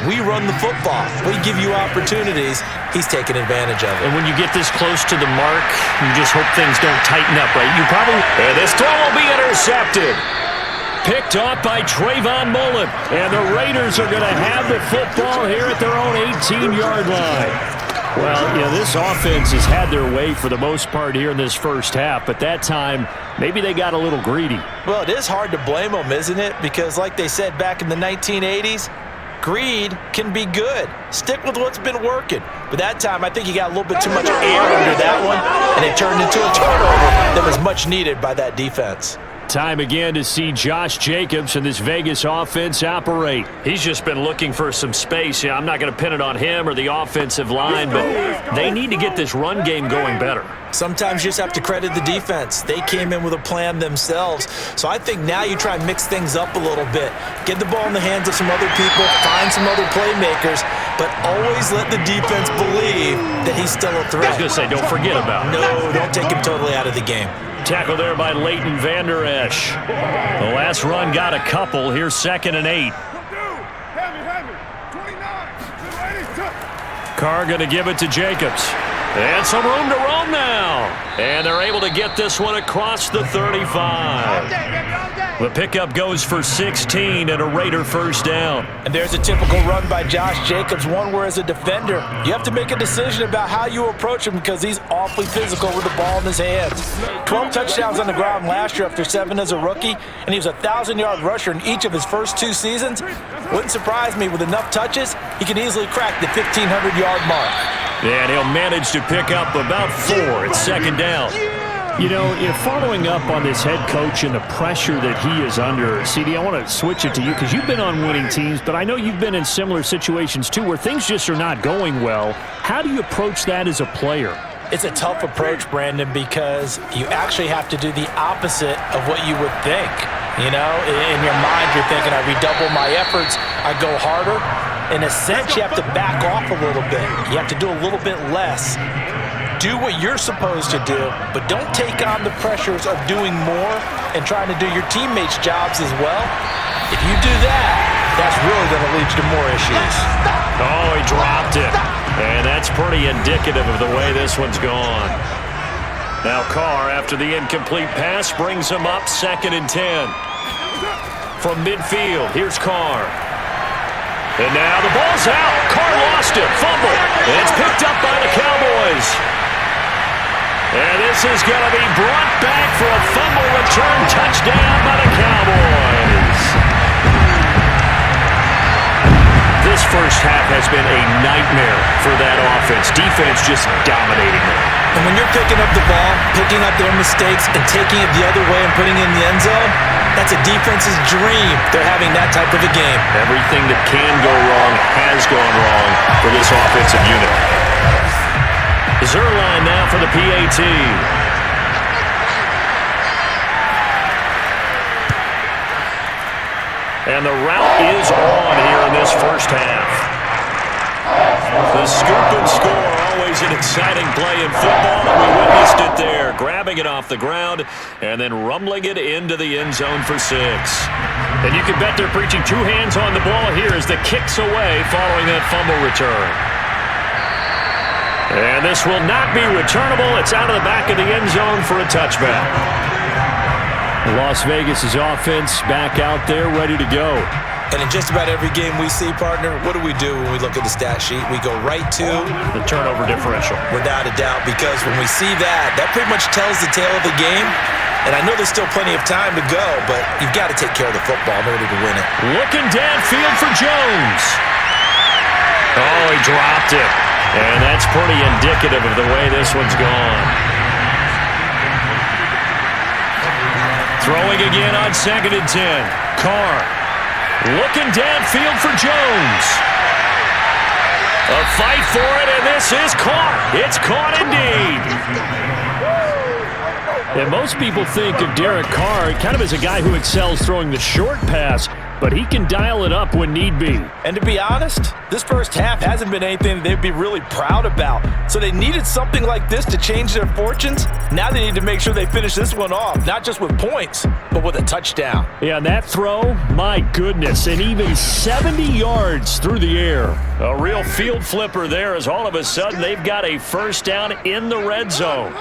We run the football. We give you opportunities. He's taking advantage of it. And when you get this close to the mark, you just hope things don't tighten up, right? And this throw will be intercepted. Picked off by Trayvon Mullen. And the Raiders are going to have the football here at their own 18-yard line. Well, yeah, this offense has had their way for the most part here in this first half, but that time, maybe they got a little greedy. Well, it is hard to blame them, isn't it? Because like they said back in the 1980s, greed can be good. Stick with what's been working. But that time, I think you got a little bit too much air under that one, and it turned into a turnover that was much needed by that defense. Time again to see Josh Jacobs and this Vegas offense operate. He's just been looking for some space. Yeah, I'm not going to pin it on him or the offensive line, but they need to get this run game going better. Sometimes you just have to credit the defense. They came in with a plan themselves. So I think now you try and mix things up a little bit. Get the ball in the hands of some other people, find some other playmakers, but always let the defense believe that he's still a threat. I was going to say, don't forget about it. No, don't take him totally out of the game. Tackle there by Leighton Vander Esch. The last run got a couple. Here's 2nd and 8. Carr going to give it to Jacobs. And some room to roam now. And they're able to get this one across the 35. The pickup goes for 16 and a Raider first down. And there's a typical run by Josh Jacobs, one where as a defender, you have to make a decision about how you approach him because he's awfully physical with the ball in his hands. 12 touchdowns on the ground last year after 7 as a rookie, and he was a 1,000-yard rusher in each of his first 2 seasons. Wouldn't surprise me with enough touches, he can easily crack the 1,500-yard mark. Yeah, and he'll manage to pick up about 4 at second down. You know, following up on this head coach and the pressure that he is under, CD, I want to switch it to you because you've been on winning teams, but I know you've been in similar situations too where things just are not going well. How do you approach that as a player? It's a tough approach, Brandon, because you actually have to do the opposite of what you would think. You know, in your mind, you're thinking, I redouble my efforts, I go harder. In a sense, you have to back off a little bit. You have to do a little bit less. Do what you're supposed to do, but don't take on the pressures of doing more and trying to do your teammates' jobs as well. If you do that, that's really going to lead you to more issues. Oh, he dropped it. And that's pretty indicative of the way this one's gone. Now Carr, after the incomplete pass, brings him up 2nd and 10. From midfield, here's Carr. And now the ball's out. Carr lost it. Fumble. And it's picked up by the Cowboys. And this is going to be brought back for a fumble return touchdown by the Cowboys. This first half has been a nightmare for that offense. Defense just dominating them. And when you're picking up the ball, picking up their mistakes, and taking it the other way and putting it in the end zone, that's a defense's dream. They're having that type of a game. Everything that can go wrong has gone wrong for this offensive unit. Zerline now for the PAT. And the route is on here in this first half. The scoop and score, always an exciting play in football, and we witnessed it there. Grabbing it off the ground and then rumbling it into the end zone for 6. And you can bet they're preaching 2 hands on the ball here as the kick's away following that fumble return. And this will not be returnable. It's out of the back of the end zone for a touchback. Las Vegas' offense back out there ready to go. And in just about every game we see, partner, what do we do when we look at the stat sheet? We go right to the turnover differential. Without a doubt, because when we see that, that pretty much tells the tale of the game. And I know there's still plenty of time to go, but you've got to take care of the football in order to win it. Looking downfield for Jones. Oh, he dropped it. And that's pretty indicative of the way this one's gone. Throwing again on 2nd and 10. Carr looking downfield for Jones. A fight for it, and this is caught. It's caught indeed. And most people think of Derek Carr kind of as a guy who excels throwing the short pass, but he can dial it up when need be. And to be honest, this first half hasn't been anything they'd be really proud about. So they needed something like this to change their fortunes. Now they need to make sure they finish this one off, not just with points, but with a touchdown. Yeah, and that throw, my goodness, and even 70 yards through the air. A real field flipper there as all of a sudden they've got a first down in the red zone.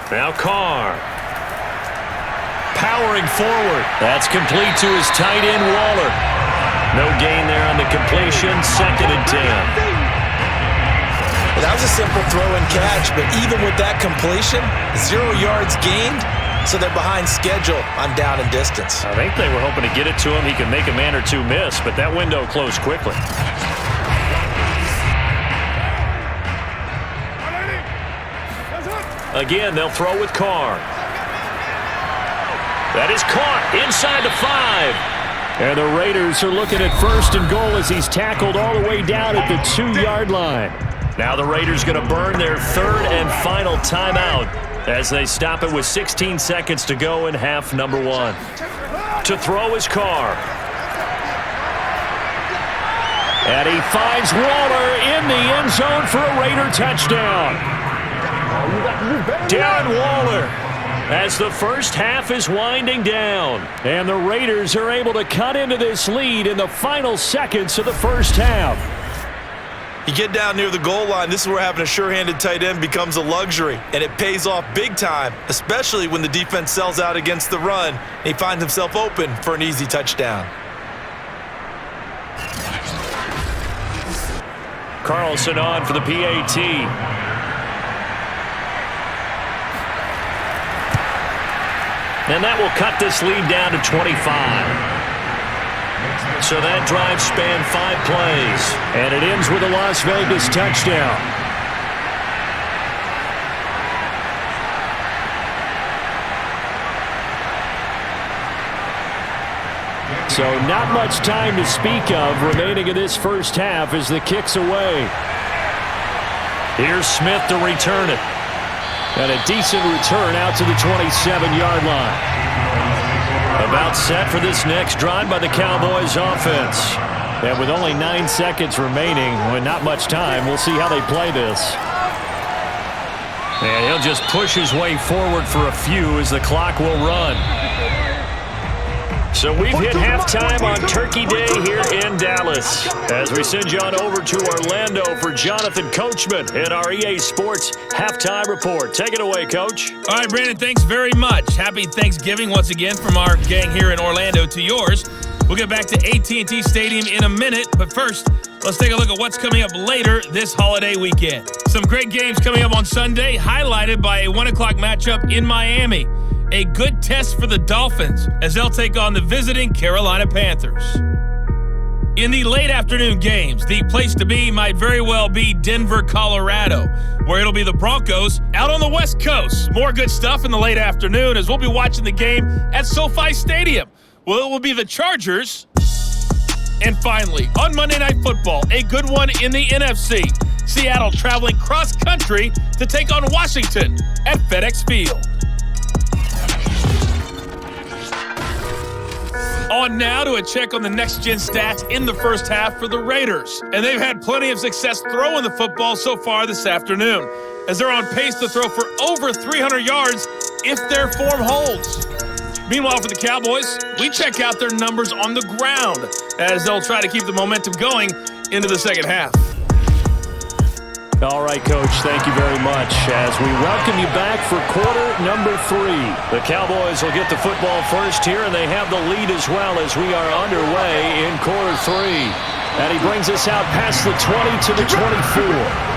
Now Carr. Powering forward. That's complete to his tight end, Waller. No gain there on the completion. 2nd and 10. Well, that was a simple throw and catch, but even with that completion, 0 yards gained, so they're behind schedule on down and distance. I think they were hoping to get it to him. He can make a man or two miss, but that window closed quickly. Again, they'll throw with Carr. That is caught inside the 5. And the Raiders are looking at 1st and goal as he's tackled all the way down at the 2-yard line. Now the Raiders going to burn their 3rd and final timeout as they stop it with 16 seconds to go in half number 1. To throw is Carr. And he finds Waller in the end zone for a Raider touchdown. Darren Waller as the first half is winding down. And the Raiders are able to cut into this lead in the final seconds of the first half. You get down near the goal line, this is where having a sure-handed tight end becomes a luxury, and it pays off big time, especially when the defense sells out against the run, and he finds himself open for an easy touchdown. Carlson on for the PAT. And that will cut this lead down to 25. So that drive spanned 5 plays. And it ends with a Las Vegas touchdown. So not much time to speak of remaining in this first half as the kick's away. Here's Smith to return it. And a decent return out to the 27-yard line. About set for this next drive by the Cowboys offense. And with only 9 seconds remaining, with not much time, we'll see how they play this. And he'll just push his way forward for a few as the clock will run. So we've hit halftime on Turkey Day here in Dallas. As we send you on over to Orlando for Jonathan Coachman in our EA Sports Halftime Report. Take it away, Coach. All right, Brandon, thanks very much. Happy Thanksgiving once again from our gang here in Orlando to yours. We'll get back to AT&T Stadium in a minute, but first, let's take a look at what's coming up later this holiday weekend. Some great games coming up on Sunday, highlighted by a 1 o'clock matchup in Miami. A good test for the Dolphins as they'll take on the visiting Carolina Panthers. In the late afternoon games, the place to be might very well be Denver, Colorado, where it'll be the Broncos out on the West Coast. More good stuff in the late afternoon as we'll be watching the game at SoFi Stadium. Well, it will be the Chargers. And finally, on Monday Night Football, a good one in the NFC. Seattle traveling cross-country to take on Washington at FedEx Field. On now to a check on the next-gen stats in the first half for the Raiders. And they've had plenty of success throwing the football so far this afternoon, as they're on pace to throw for over 300 yards if their form holds. Meanwhile, for the Cowboys, we check out their numbers on the ground as they'll try to keep the momentum going into the second half. All right, Coach, thank you very much. As we welcome you back for quarter number 3. The Cowboys will get the football first here, and they have the lead as well as we are underway in quarter 3. And he brings us out past the 20 to the 24.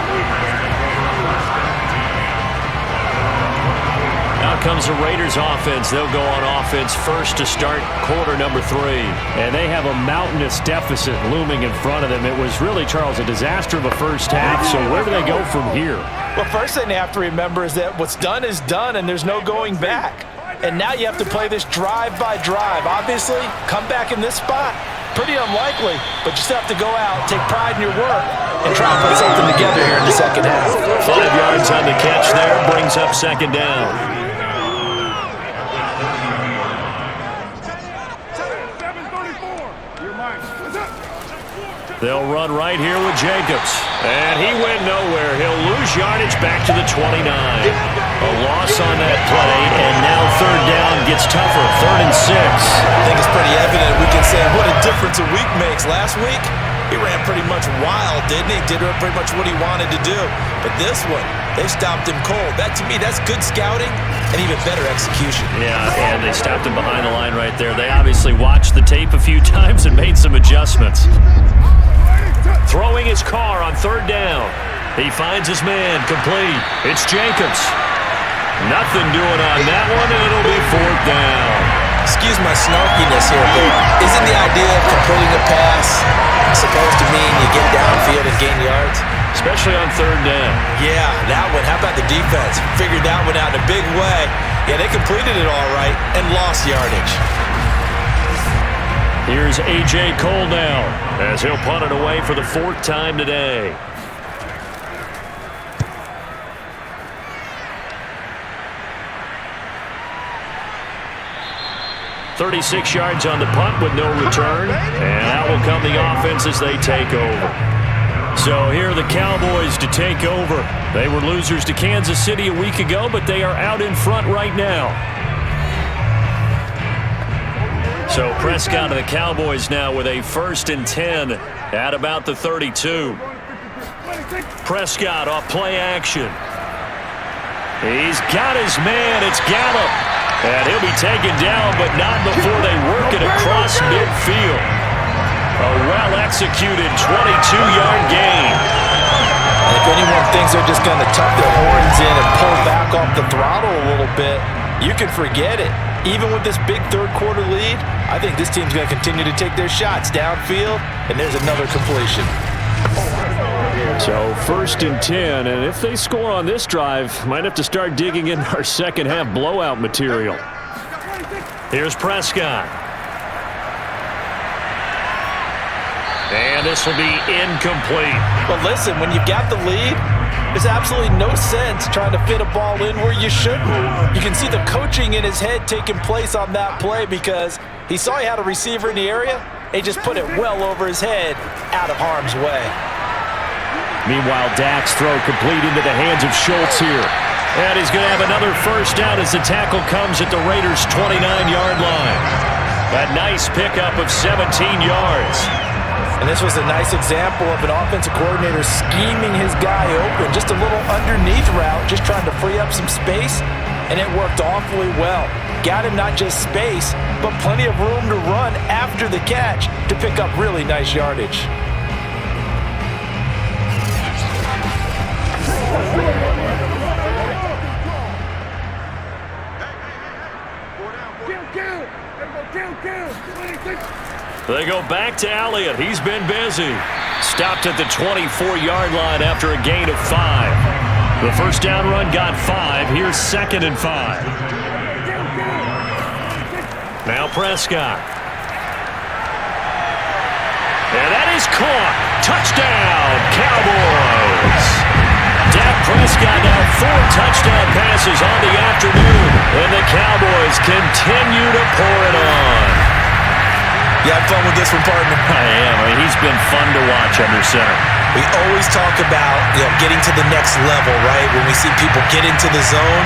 Out comes the Raiders offense. They'll go on offense first to start quarter number 3. And they have a mountainous deficit looming in front of them. It was really, Charles, a disaster of a first half. So where do they go from here? Well, first thing they have to remember is that what's done is done, and there's no going back. And now you have to play this drive by drive. Obviously, come back in this spot, pretty unlikely, but you still have to go out, take pride in your work, and try and put something together here in the second half. 5 yards on the catch there, brings up second down. They'll run right here with Jacobs. And he went nowhere. He'll lose yardage back to the 29. A loss on that play, and now third down gets tougher. 3rd and 6. I think it's pretty evident. We can say what a difference a week makes. Last week, he ran pretty much wild, didn't he? Did pretty much what he wanted to do. But this one, they stopped him cold. That, to me, that's good scouting and even better execution. Yeah, and they stopped him behind the line right there. They obviously watched the tape a few times and made some adjustments. Throwing his car on 3rd down. He finds his man, complete. It's Jacobs. Nothing doing on that one, and it'll be 4th down. Excuse my snarkiness here, but isn't the idea of completing a pass supposed to mean you get downfield and gain yards? Especially on 3rd down. Yeah, that one. How about the defense? Figured that one out in a big way. Yeah, they completed it all right and lost yardage. Here's A.J. Cole now as he'll punt it away for the 4th time today. "36 yards on the punt with no return, and out will come the offense as they take over. So here are the Cowboys to take over. They were losers to Kansas City a week ago, but they are out in front right now. So Prescott and the Cowboys now with a 1st and 10 at about the 32. Prescott off play action. He's got his man. It's Gallup. And he'll be taken down, but not before they work it across midfield. A well-executed 22-yard gain. If anyone thinks they're just going to tuck their horns in and pull back off the throttle a little bit, you can forget it. Even with this big third-quarter lead, I think this team's going to continue to take their shots downfield, and there's another completion. So 1st and 10, and if they score on this drive, might have to start digging in our second-half blowout material. Here's Prescott. And this will be incomplete. But listen, when you've got the lead, there's absolutely no sense trying to fit a ball in where you shouldn't. You can see the coaching in his head taking place on that play because he saw he had a receiver in the area. He just put it well over his head, out of harm's way. Meanwhile, Dak's throw complete into the hands of Schultz here. And he's going to have another first down as the tackle comes at the Raiders' 29-yard line. A nice pickup of 17 yards. And this was a nice example of an offensive coordinator scheming his guy open. Just a little underneath route, just trying to free up some space, and it worked awfully well. Got him not just space, but plenty of room to run after the catch to pick up really nice yardage. They go back to Elliott. He's been busy. Stopped at the 24-yard line after a gain of 5. The first down run got 5. Here's 2nd and 5. Now Prescott. And that is caught. Touchdown, Cowboys. Dak Prescott now 4 touchdown passes on the afternoon. And the Cowboys continue to pour it on. You had fun with this one, partner? I am. I mean, he's been fun to watch under center. We always talk about, getting to the next level, right? When we see people get into the zone,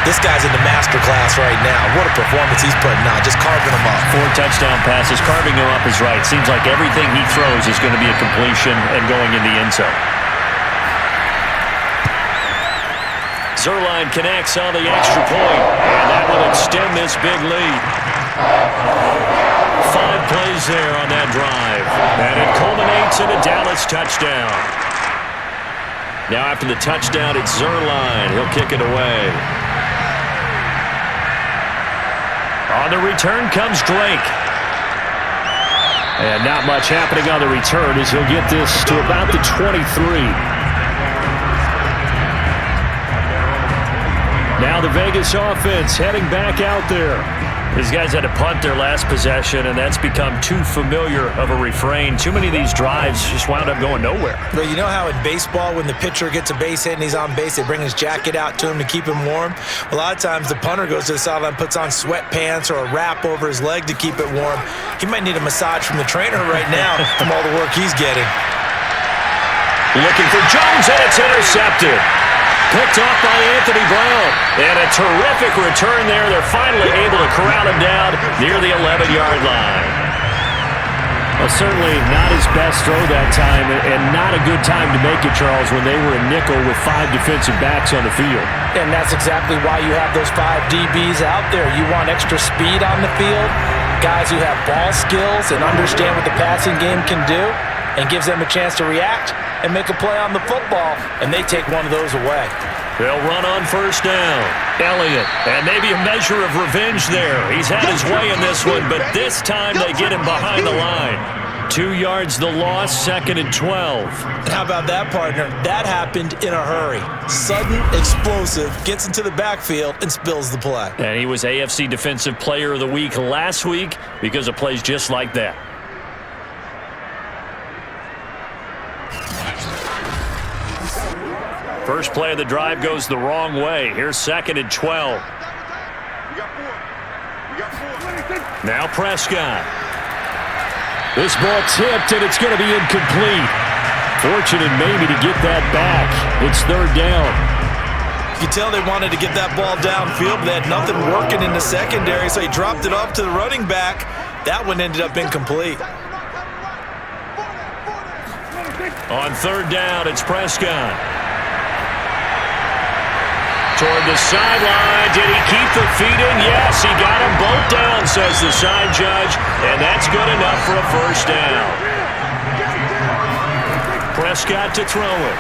this guy's in the master class right now. What a performance he's putting on, just carving them up. 4 touchdown passes. Carving them up is right. Seems like everything he throws is going to be a completion and going in the end zone. Zuerlein connects on the extra point, and that will extend this big lead. 5 plays there on that drive, and it culminates in a Dallas touchdown. Now after the touchdown, it's Zuerlein. He'll kick it away. On the return comes Drake. And not much happening on the return as he'll get this to about the 23. Now the Vegas offense heading back out there. These guys had to punt their last possession, and that's become too familiar of a refrain. Too many of these drives just wound up going nowhere. But you know how in baseball, when the pitcher gets a base hit and he's on base, they bring his jacket out to him to keep him warm? A lot of times the punter goes to the sideline, puts on sweatpants or a wrap over his leg to keep it warm. He might need a massage from the trainer right now from all the work he's getting. Looking for Jones, and it's intercepted. Picked off by Anthony Brown. And a terrific return there. They're finally able to corral him down near the 11-yard line. Well, certainly not his best throw that time, and not a good time to make it, Charles, when they were a nickel with 5 defensive backs on the field. And that's exactly why you have those 5 DBs out there. You want extra speed on the field, guys who have ball skills and understand what the passing game can do, and gives them a chance to react and make a play on the football, and they take one of those away. They'll run on first down. Elliott, and maybe a measure of revenge there. He's had his way in this one, but this time they get him behind the line. 2 yards the loss, 2nd and 12. How about that, partner? That happened in a hurry. Sudden, explosive, gets into the backfield and spills the play. And he was AFC Defensive Player of the Week last week because of plays just like that. First play of the drive goes the wrong way. Here's 2nd and 12. Now Prescott. This ball tipped, and it's going to be incomplete. Fortunate maybe to get that back. It's 3rd down. You can tell they wanted to get that ball downfield, but they had nothing working in the secondary, so he dropped it off to the running back. That one ended up incomplete. On third down, it's Prescott. Toward the sideline. Did he keep the feet in? Yes, he got them both down, says the side judge, and that's good enough for a first down. Prescott to throw it.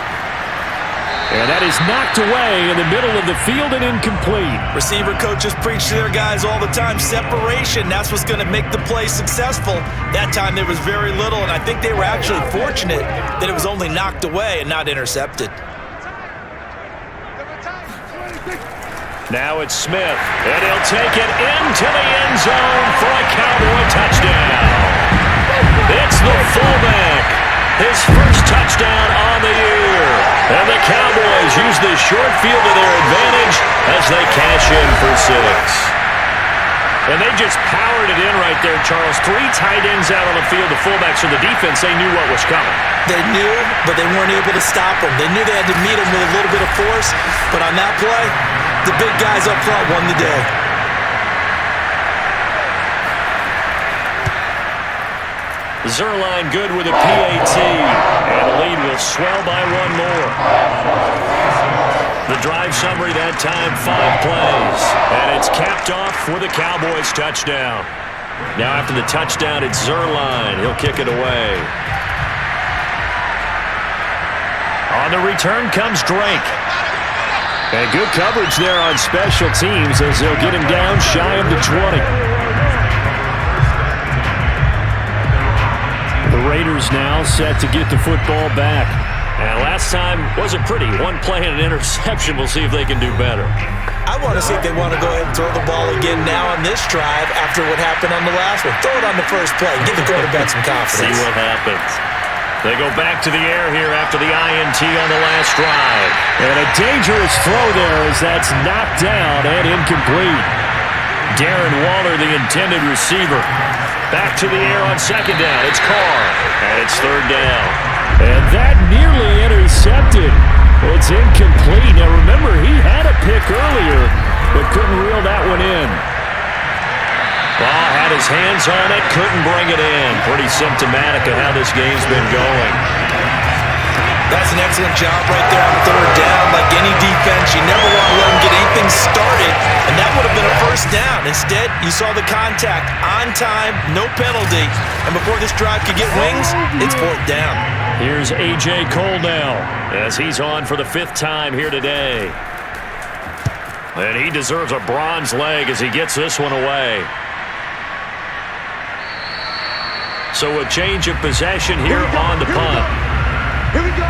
And that is knocked away in the middle of the field and incomplete. Receiver coaches preach to their guys all the time. Separation, that's what's going to make the play successful. That time there was very little, and I think they were actually fortunate that it was only knocked away and not intercepted. Now it's Smith, and he'll take it into the end zone for a Cowboy touchdown. It's the fullback. His first touchdown on the year. And the Cowboys use the short field to their advantage as they cash in for 6. And they just powered it in right there, Charles. 3 tight ends out on the field. The fullbacks of the defense, they knew what was coming. They knew, but they weren't able to stop them. They knew they had to meet them with a little bit of force. But on that play, the big guys up front won the day. Zerline good with a PAT, and the lead will swell by 1 more. The drive summary that time, 5 plays, and it's capped off for the Cowboys touchdown. Now after the touchdown, it's Zerline. He'll kick it away. On the return comes Drake. And good coverage there on special teams as they'll get him down shy of the 20. The Raiders now set to get the football back. And last time wasn't pretty. 1 play and an interception. We'll see if they can do better. I want to see if they want to go ahead and throw the ball again now on this drive after what happened on the last one. Throw it on the first play. Give the quarterback some confidence. See what happens. They go back to the air here after the INT on the last drive. And a dangerous throw there as that's knocked down and incomplete. Darren Waller, the intended receiver. Back to the air on second down. It's Carr. And it's third down. And that nearly intercepted. It's incomplete. Now remember, he had a pick earlier, but couldn't reel that one in. Ball had his hands on it, couldn't bring it in. Pretty symptomatic of how this game's been going. That's an excellent job right there on third down. Like any defense, you never want to let them get anything started, and that would have been a first down. Instead, you saw the contact on time, no penalty, and before this drive could get wings, it's fourth down. Here's A.J. Cole now as he's on for the 5th time here today. And he deserves a bronze leg as he gets this one away. So a change of possession here on the punt. Here we go.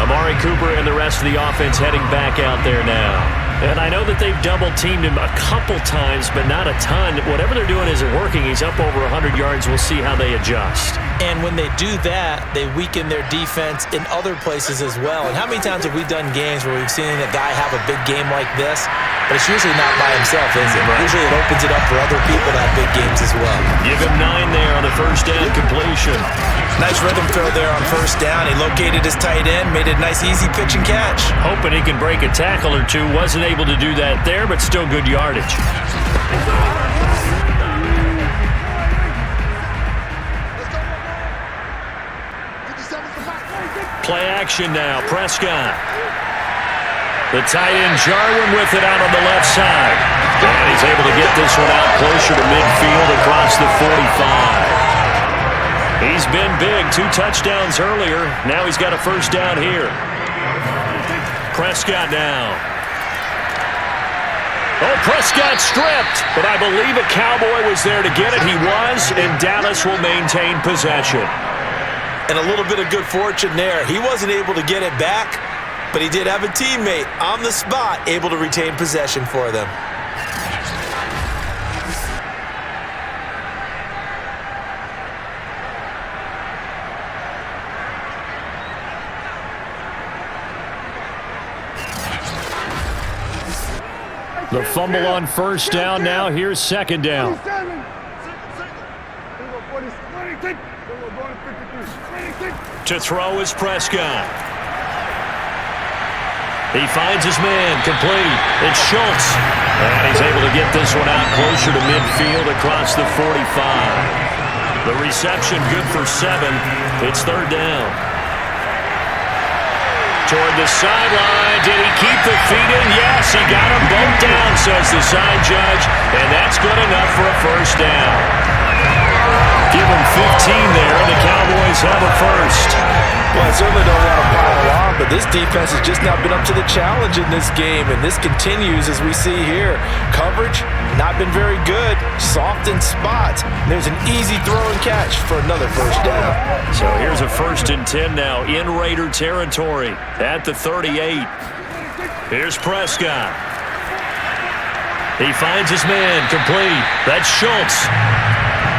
Amari Cooper and the rest of the offense heading back out there now. And I know that they've double-teamed him a couple times, but not a ton. Whatever they're doing isn't working. He's up over 100 yards. We'll see how they adjust. And when they do that, they weaken their defense in other places as well. And how many times have we done games where we've seen a guy have a big game like this, but it's usually not by himself, is it? Right. Usually it opens it up for other people to have big games as well. Give him 9 there on the first down completion. Nice rhythm throw there on first down. He located his tight end, made it a nice, easy pitch and catch. Hoping he can break a tackle or two. Wasn't able to do that there, but still good yardage. Play action now. Prescott. The tight end Jarwin with it out on the left side. And he's able to get this one out closer to midfield across the 45. He's been big. 2 touchdowns earlier. Now he's got a first down here. Prescott now. Oh, Prescott stripped, but I believe a Cowboy was there to get it. He was, and Dallas will maintain possession. And a little bit of good fortune there. He wasn't able to get it back, but he did have a teammate on the spot able to retain possession for them. The fumble on first down. Now here's second down. To throw is Prescott. He finds his man, complete. It's Schultz. And he's able to get this one out closer to midfield across the 45. The reception good for 7. It's third down. Toward the sideline. Did he keep the feet in? Yes, he got them both down, says the side judge. And that's good enough for a first down. Give him 15 there, and the Cowboys have a first. Well, I certainly don't want to pile on, but this defense has just not been up to the challenge in this game, and this continues as we see here. Coverage, not been very good. Soft in spots. There's an easy throw and catch for another first down. So here's a 1st and 10 now in Raider territory at the 38. Here's Prescott. He finds his man complete. That's Schultz.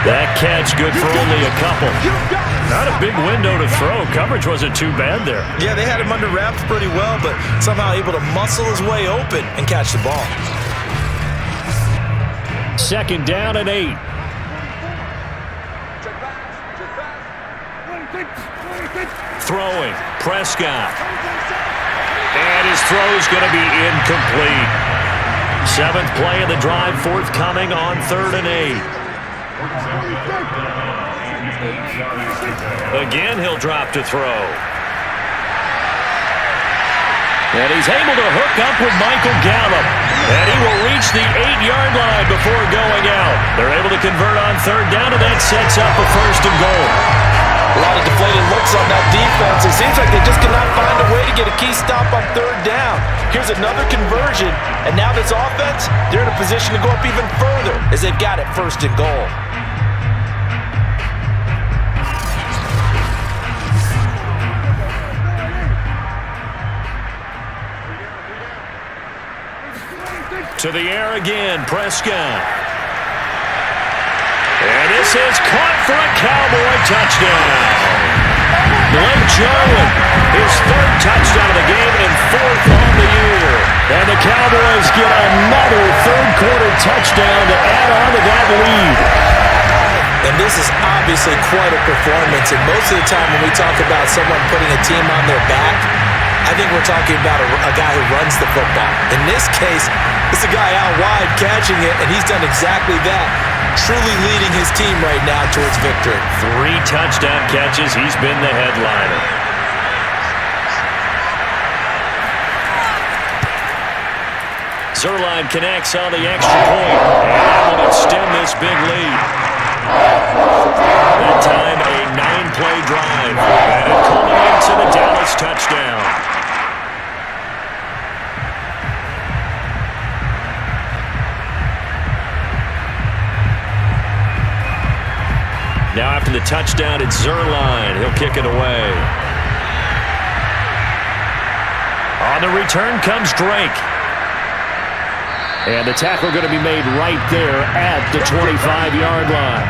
That catch good for only a couple. Not a big window to throw. Coverage wasn't too bad there. Yeah, they had him under wraps pretty well, but somehow able to muscle his way open and catch the ball. 2nd down and 8. Throwing. Prescott. And his throw's going to be incomplete. 7th play of the drive, forthcoming on 3rd and 8. Again, he'll drop to throw. And he's able to hook up with Michael Gallup. And he will reach the 8-yard line before going out. They're able to convert on 3rd down, and that sets up a 1st and goal. A lot of deflated looks on that defense. It seems like they just cannot find a way to get a key stop on 3rd down. Here's another conversion, and now this offense, they're in a position to go up even further as they've got it 1st and goal. To the air again, Prescott. And this is caught for a Cowboy touchdown. Blake Jarwin, his 3rd touchdown of the game and 4th on the year. And the Cowboys get another 3rd-quarter touchdown to add on to that lead. And this is obviously quite a performance. And most of the time when we talk about someone putting a team on their back, I think we're talking about a guy who runs the football. In this case, it's a guy out wide catching it, and he's done exactly that. Truly leading his team right now towards victory. 3 touchdown catches. He's been the headliner. Zuerlein connects on the extra point. And that will extend this big lead. That time, a 9-play drive. And it culminates in a Dallas touchdown. Now after the touchdown, it's Zuerlein. He'll kick it away. On the return comes Drake. And the tackle going to be made right there at the 25-yard line.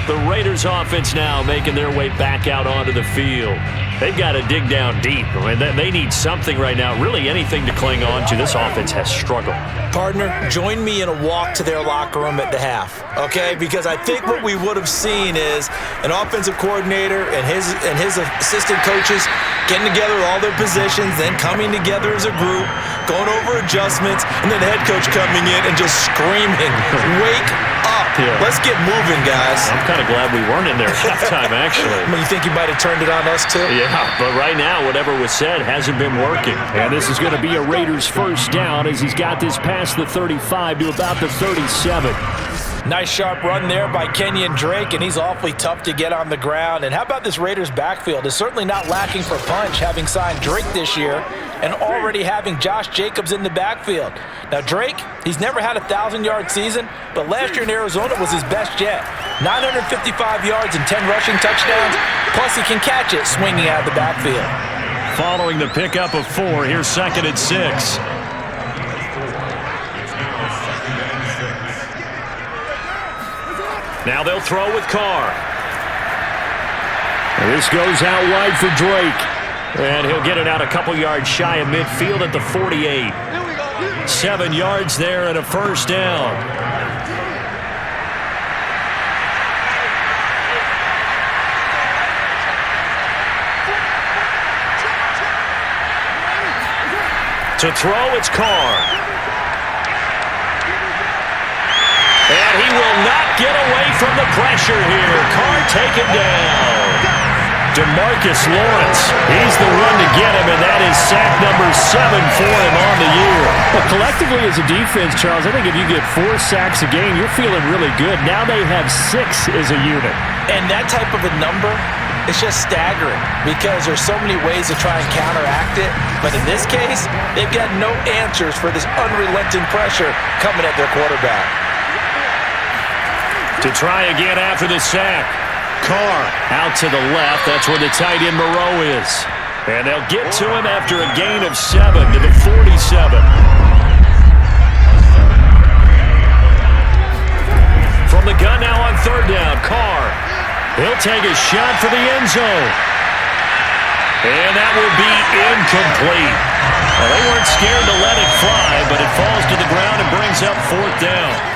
The Raiders offense now making their way back out onto the field. They've got to dig down deep. I mean, they need something right now, really anything to cling on to. This offense has struggled. Partner, join me in a walk to their locker room at the half, okay? Because I think what we would have seen is an offensive coordinator and his assistant coaches getting together all their positions, then coming together as a group, going over adjustments, and then the head coach coming in and just screaming, "Wake up. Yeah. Let's get moving, guys." I'm kind of glad we weren't in there at halftime, actually. I mean, you think you might have turned it on us, too? Yeah, but right now, whatever was said hasn't been working. And this is going to be a Raiders first down as he's got this past the 35 to about the 37. Nice sharp run there by Kenyon Drake, and he's awfully tough to get on the ground. And how about this Raiders backfield? Is certainly not lacking for punch, having signed Drake this year and already having Josh Jacobs in the backfield. Now Drake, he's never had a 1,000-yard season, but last year in Arizona was his best yet. 955 yards and 10 rushing touchdowns, plus he can catch it swinging out of the backfield. Following the pickup of 4, here's 2nd and 6. Now they'll throw with Carr. And this goes out wide for Drake. And he'll get it out a couple yards shy of midfield at the 48. 7 yards there and a first down. To throw, it's Carr. And he will not get away from the pressure here. Carr taken down. DeMarcus Lawrence, he's the one to get him, and that is sack number 7 for him on the year. Well, collectively as a defense, Charles, I think if you get 4 sacks a game, you're feeling really good. Now they have 6 as a unit. And that type of a number, it's just staggering because there's so many ways to try and counteract it. But in this case, they've got no answers for this unrelenting pressure coming at their quarterback. To try again after the sack. Carr out to the left. That's where the tight end Moreau is. And they'll get to him after a gain of 7 to the 47. From the gun now on 3rd down, Carr. He'll take a shot for the end zone. And that will be incomplete. Well, they weren't scared to let it fly, but it falls to the ground and brings up 4th down.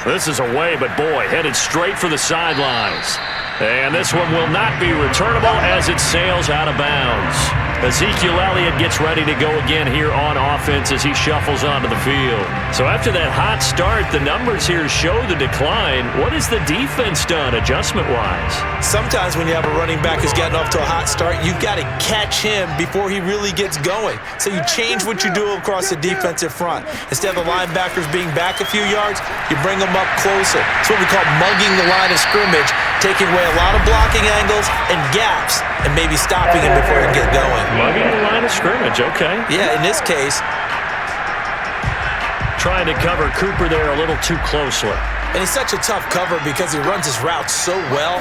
This is away, but boy, headed straight for the sidelines. And this one will not be returnable as it sails out of bounds. Ezekiel Elliott gets ready to go again here on offense as he shuffles onto the field. So after that hot start, the numbers here show the decline. What has the defense done adjustment-wise? Sometimes when you have a running back who's gotten off to a hot start, you've got to catch him before he really gets going. So you change what you do across the defensive front. Instead of the linebackers being back a few yards, you bring them up closer. It's what we call mugging the line of scrimmage, taking away a lot of blocking angles and gaps and maybe stopping him before he can get going. Mugging the line of scrimmage, okay. Yeah, in this case. Trying to cover Cooper there a little too closely. And he's such a tough cover because he runs his routes so well.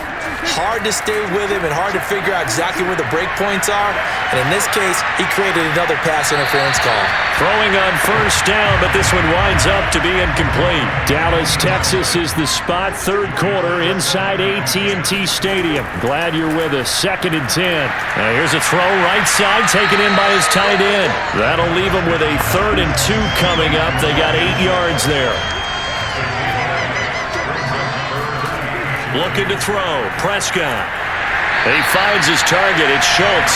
Hard to stay with him and hard to figure out exactly where the break points are. And in this case, he created another pass interference call. Throwing on 1st down, but this one winds up to be incomplete. Dallas, Texas is the spot. 3rd quarter inside AT&T Stadium. Glad you're with us. 2nd and 10. Now here's a throw right side taken in by his tight end. That'll leave him with a 3rd and 2 coming up. They got 8 yards there. Looking to throw. Prescott. He finds his target. It's Schultz.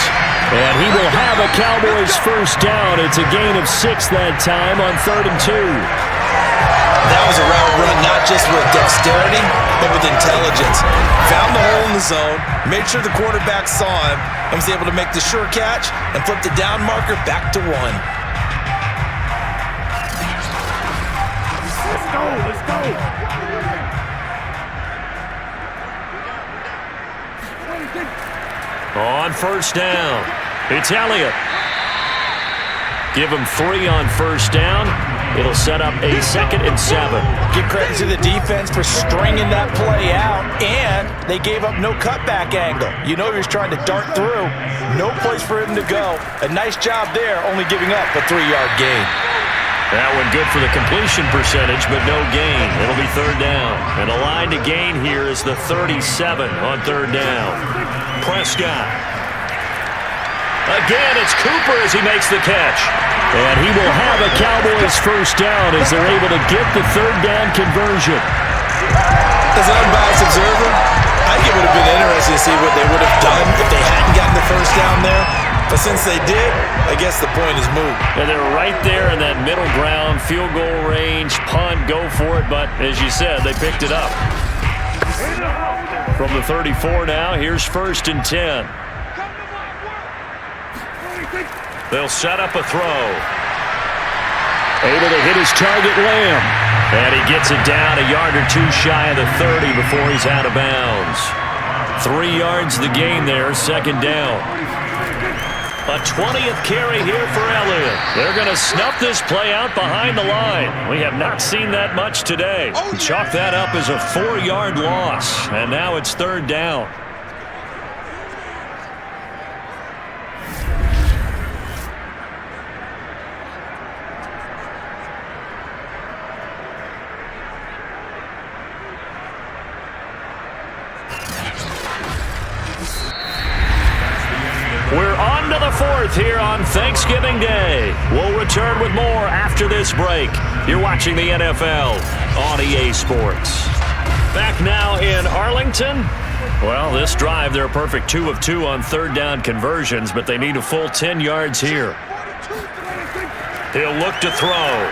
And he will have a Cowboys 1st down. It's a gain of 6 that time on 3rd and 2. That was a route run not just with dexterity, but with intelligence. Found the hole in the zone, made sure the quarterback saw him, and was able to make the sure catch and flip the down marker back to 1. Let's go, let's go. On 1st down, it's Elliott. Give him 3 on 1st down. It'll set up a 2nd and 7. Give credit to the defense for stringing that play out, and they gave up no cutback angle. You know he was trying to dart through. No place for him to go. A nice job there, only giving up a 3-yard gain. That one good for the completion percentage, but no gain. It'll be 3rd down. And the line to gain here is the 37 on 3rd down. Prescott. Again, it's Cooper as he makes the catch. And he will have a Cowboys 1st down as they're able to get the 3rd down conversion. As an unbiased observer, I think it would have been interesting to see what they would have done if they hadn't gotten the 1st down there. But since they did, I guess the point is moot. And they're right there in that middle ground, field goal range, punt, go for it. But as you said, they picked it up. From the 34 now, here's 1st and 10. They'll set up a throw. Able to hit his target, Lamb. And he gets it down a yard or 2 shy of the 30 before he's out of bounds. 3 yards the gain there, 2nd down. A 20th carry here for Elliott. They're going to snuff this play out behind the line. We have not seen that much today. Chalk that up as a 4-yard loss. And now it's 3rd down. We're on to the 4th here on Thanksgiving Day. We'll return with more after this break. You're watching the NFL on EA Sports. Back now in Arlington. Well, this drive, they're a perfect 2 of 2 on 3rd down conversions, but they need a full 10 yards here. He'll look to throw.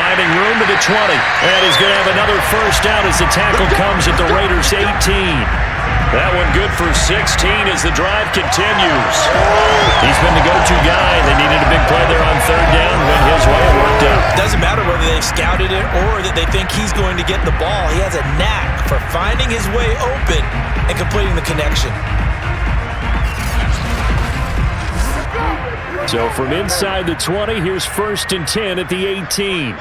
finding room to the 20. And he's going to have another first down as the tackle comes at the Raiders' 18. That one good for 16 as the drive continues. He's been the go-to guy. They needed a big play there on third down. Went his way. It worked out. Doesn't matter whether they've scouted it or that they think he's going to get the ball. He has a knack for finding his way open and completing the connection. So from inside the 20, here's 1st and 10 at the 18.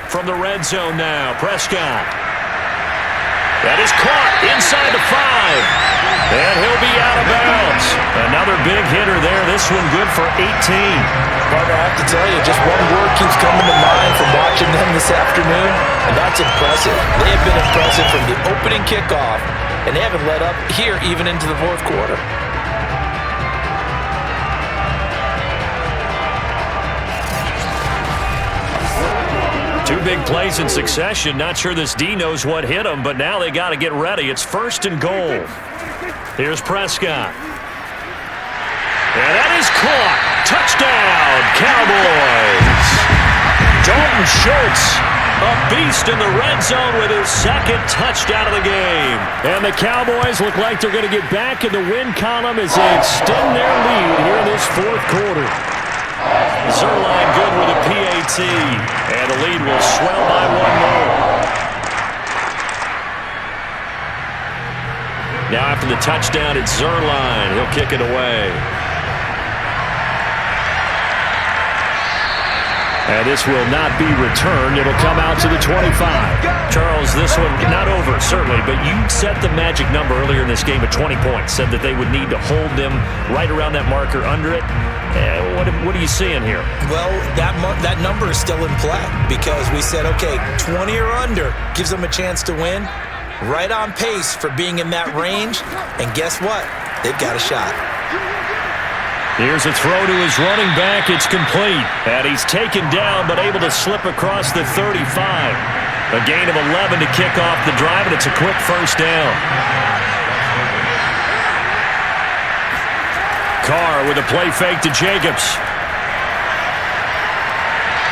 From the red zone now, Prescott. That is caught inside the 5. And he'll be out of bounds. Another big hitter there. This one good for 18. Partner, I have to tell you, just one word keeps coming to mind from watching them this afternoon, and that's impressive. They have been impressive from the opening kickoff, and they haven't let up here even into the fourth quarter. Two big plays in succession. Not sure this D knows what hit him, but now they got to get ready. It's 1st and goal. Here's Prescott. And that is caught. Touchdown, Cowboys. Dalton Schultz, a beast in the red zone with his 2nd touchdown of the game. And the Cowboys look like they're going to get back in the win column as they extend their lead here in this 4th quarter. Zerline good with a PAT, and the lead will swell by 1 more. Now after the touchdown, it's Zerline. He'll kick it away. And this will not be returned. It'll come out to the 25. Charles, this one not over, certainly, but you set the magic number earlier in this game at 20 points. Said that they would need to hold them right around that marker under it. What are you seeing here? Well, that number is still in play because we said, okay, 20 or under gives them a chance to win. Right on pace for being in that range. And guess what? They've got a shot. Here's a throw to his running back. It's complete. And he's taken down but able to slip across the 35. A gain of 11 to kick off the drive, and it's a quick first down. Carr with a play fake to Jacobs.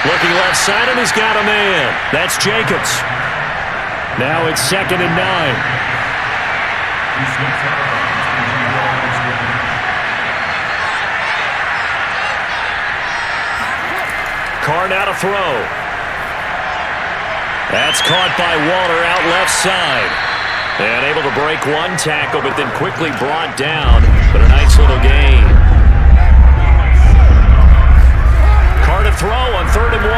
Looking left side, and he's got a man. That's Jacobs. Now it's 2nd and 9. Carr now to throw. That's caught by Waller out left side. And able to break one tackle, but then quickly brought down. But a nice little gain. Carr to throw on 3rd and 1.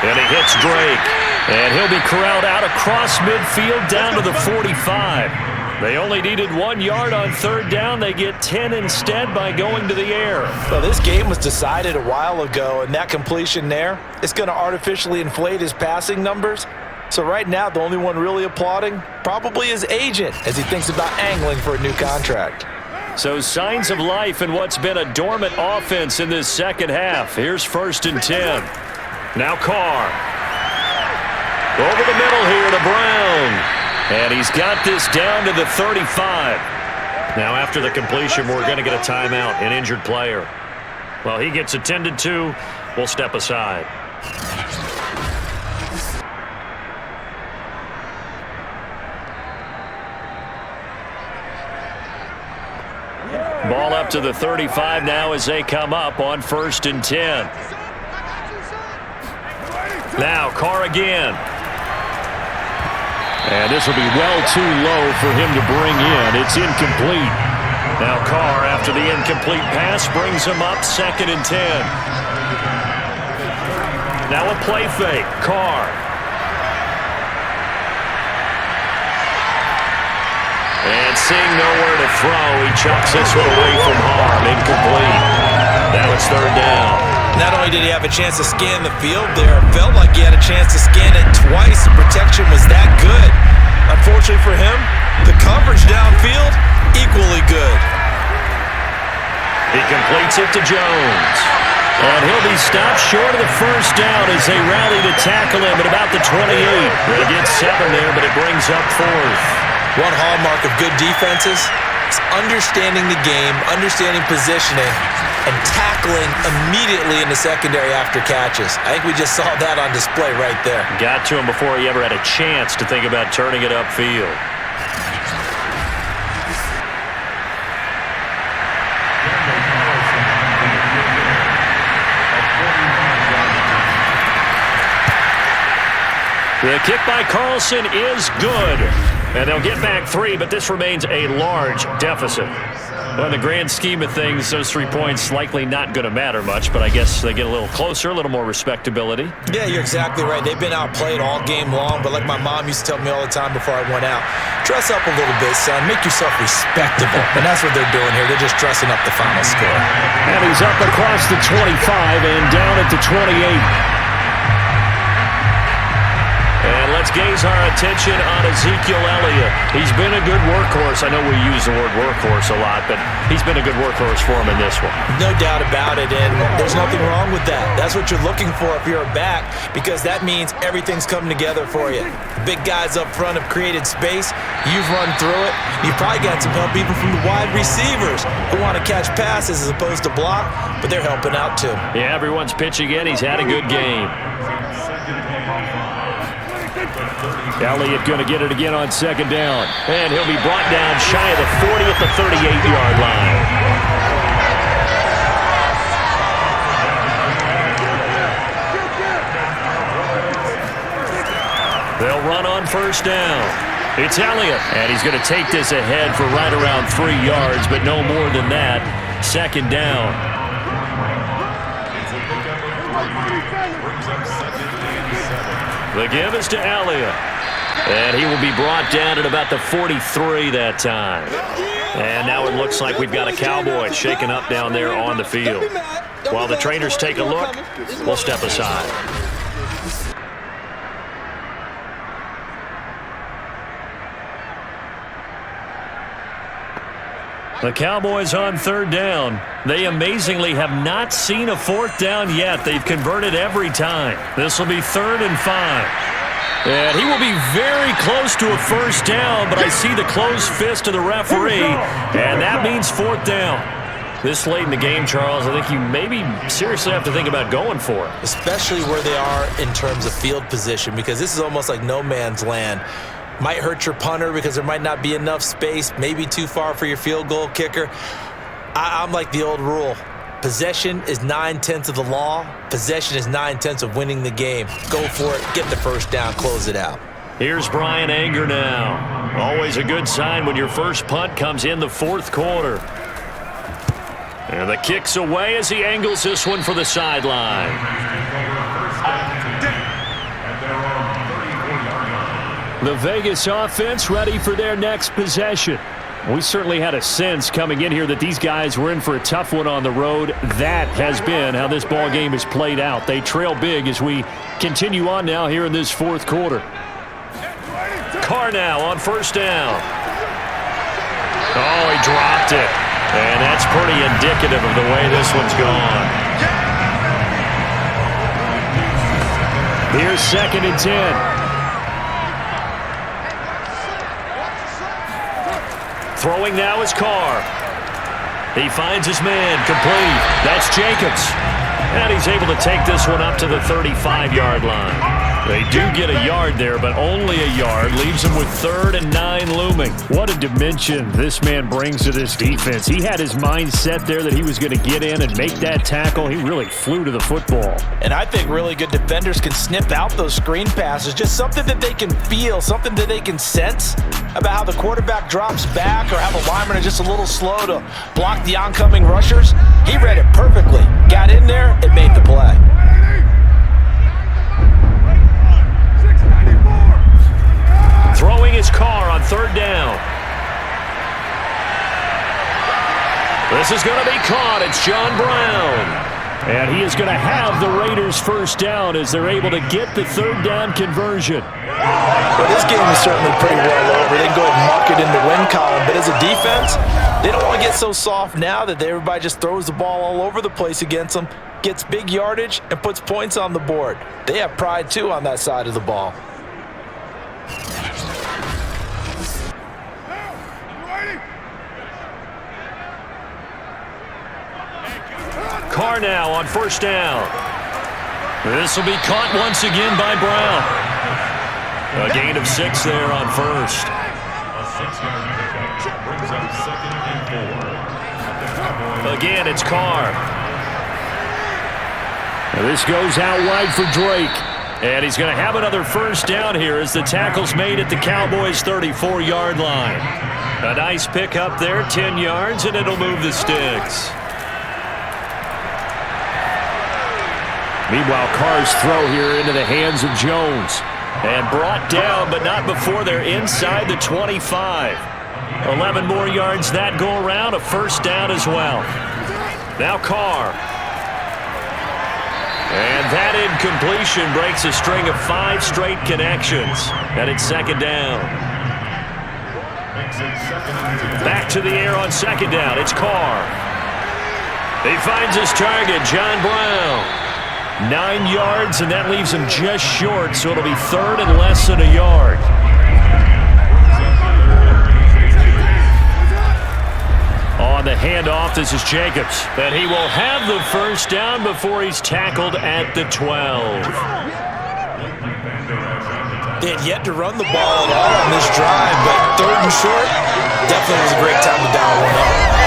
And he hits Drake. And he'll be corralled out across midfield down to the 45. They only needed 1 yard on 3rd down. They get 10 instead by going to the air. Well, this game was decided a while ago, and that completion there is going to artificially inflate his passing numbers. So right now, the only one really applauding probably his agent as he thinks about angling for a new contract. So signs of life in what's been a dormant offense in this second half. Here's 1st and 10. Now Carr. Over the middle here to Brown. And he's got this down to the 35. Now after the completion, we're going to get a timeout, an injured player. Well, he gets attended to. We'll step aside. Ball up to the 35 now as they come up on 1st and 10. Now Carr again. And this will be well too low for him to bring in. It's incomplete. Now Carr, after the incomplete pass, brings him up 2nd and 10. Now a play fake. Carr. And seeing nowhere to throw, he chucks this one away from harm. Incomplete. Now it's 3rd down. Not only did he have a chance to scan the field there, it felt like he had a chance to scan it twice. The protection was that good. Unfortunately for him, the coverage downfield, equally good. He completes it to Jones. And he'll be stopped short of the 1st down as they rally to tackle him at about the 28. They get 7 there, but it brings up 4th. One hallmark of good defenses is understanding the game, understanding positioning, and tackling immediately in the secondary after catches. I think we just saw that on display right there. Got to him before he ever had a chance to think about turning it upfield. The kick by Carlson is good. And they'll get back 3, but this remains a large deficit. Well, in the grand scheme of things, those 3 points likely not going to matter much, but I guess they get a little closer, a little more respectability. Yeah, you're exactly right. They've been outplayed all game long, but like my mom used to tell me all the time before I went out, dress up a little bit, son. Make yourself respectable. And that's what they're doing here. They're just dressing up the final score. And he's up across the 25 and down at the 28. And let's gaze our attention on Ezekiel Elliott. He's been a good workhorse. I know we use the word workhorse a lot, but he's been a good workhorse for him in this one. No doubt about it, and there's nothing wrong with that. That's what you're looking for if you're a back, because that means everything's coming together for you. Big guys up front have created space. You've run through it. You've probably got some help even from the wide receivers who want to catch passes as opposed to block, but they're helping out too. Yeah, everyone's pitching in. He's had a good game. Elliott going to get it again on second down. And he'll be brought down shy of the 40 at the 38-yard line. They'll run on first down. It's Elliott. And he's going to take this ahead for right around 3 yards, but no more than that. Second down. The give is to Elliott. And he will be brought down at about the 43 that time. And now it looks like we've got a Cowboy shaken up down there on the field. While the trainers take a look, we'll step aside. The Cowboys on third down. They amazingly have not seen a fourth down yet. They've converted every time. This will be 3rd and 5. And he will be very close to a first down, but I see the closed fist of the referee, and that means 4th down. This late in the game, Charles, I think you maybe seriously have to think about going for it. Especially where they are in terms of field position, because this is almost like no man's land. Might hurt your punter because there might not be enough space, maybe too far for your field goal kicker. I'm like the old rule. Possession is 9/10 of the law. Possession is 9/10 of winning the game. Go for it. Get the first down. Close it out. Here's Brian Anger now. Always a good sign when your first punt comes in the 4th quarter. And the kick's away as he angles this one for the sideline. The Vegas offense ready for their next possession. We certainly had a sense coming in here that these guys were in for a tough one on the road. That has been how this ball game has played out. They trail big as we continue on now here in this 4th quarter. Carr now on first down. Oh, he dropped it. And that's pretty indicative of the way this one's gone. Here's 2nd and 10. Throwing now is Carr. He finds his man, complete. That's Jacobs. And he's able to take this one up to the 35-yard line. They do get a yard there, but only a yard. Leaves them with 3rd and 9 looming. What a dimension this man brings to this defense. He had his mind set there that he was going to get in and make that tackle. He really flew to the football. And I think really good defenders can snip out those screen passes. Just something that they can feel, something that they can sense about how the quarterback drops back or how the linemen are just a little slow to block the oncoming rushers. He read it perfectly. Got in there and made the play. Throwing his Carr on 3rd down. This is going to be caught. It's John Brown. And he is going to have the Raiders first down as they're able to get the 3rd down conversion. Well, this game is certainly pretty well over. They can go ahead and mark it in the win column. But as a defense, they don't want to get so soft now that everybody just throws the ball all over the place against them, gets big yardage, and puts points on the board. They have pride, too, on that side of the ball. Carr now on first down. This will be caught once again by Brown. A gain of 6 there on first. A 6-yard pickup brings up 2nd and 4. Again, it's Carr. Now this goes out wide for Drake. And he's going to have another first down here as the tackle's made at the Cowboys' 34-yard line. A nice pickup there, 10 yards, and it'll move the sticks. Meanwhile, Carr's throw here into the hands of Jones. And brought down, but not before they're inside the 25. 11 more yards that go around, a first down as well. Now Carr. And that incompletion breaks a string of 5 straight connections. And it's second down. Back to the air on second down. It's Carr. He finds his target, John Brown. 9 yards, and that leaves him just short, so it'll be third and less than a yard. On the handoff, this is Jacobs. And he will have the first down before he's tackled at the 12. They had yet to run the ball at all on this drive, but third and short, definitely was a great time to dial one up.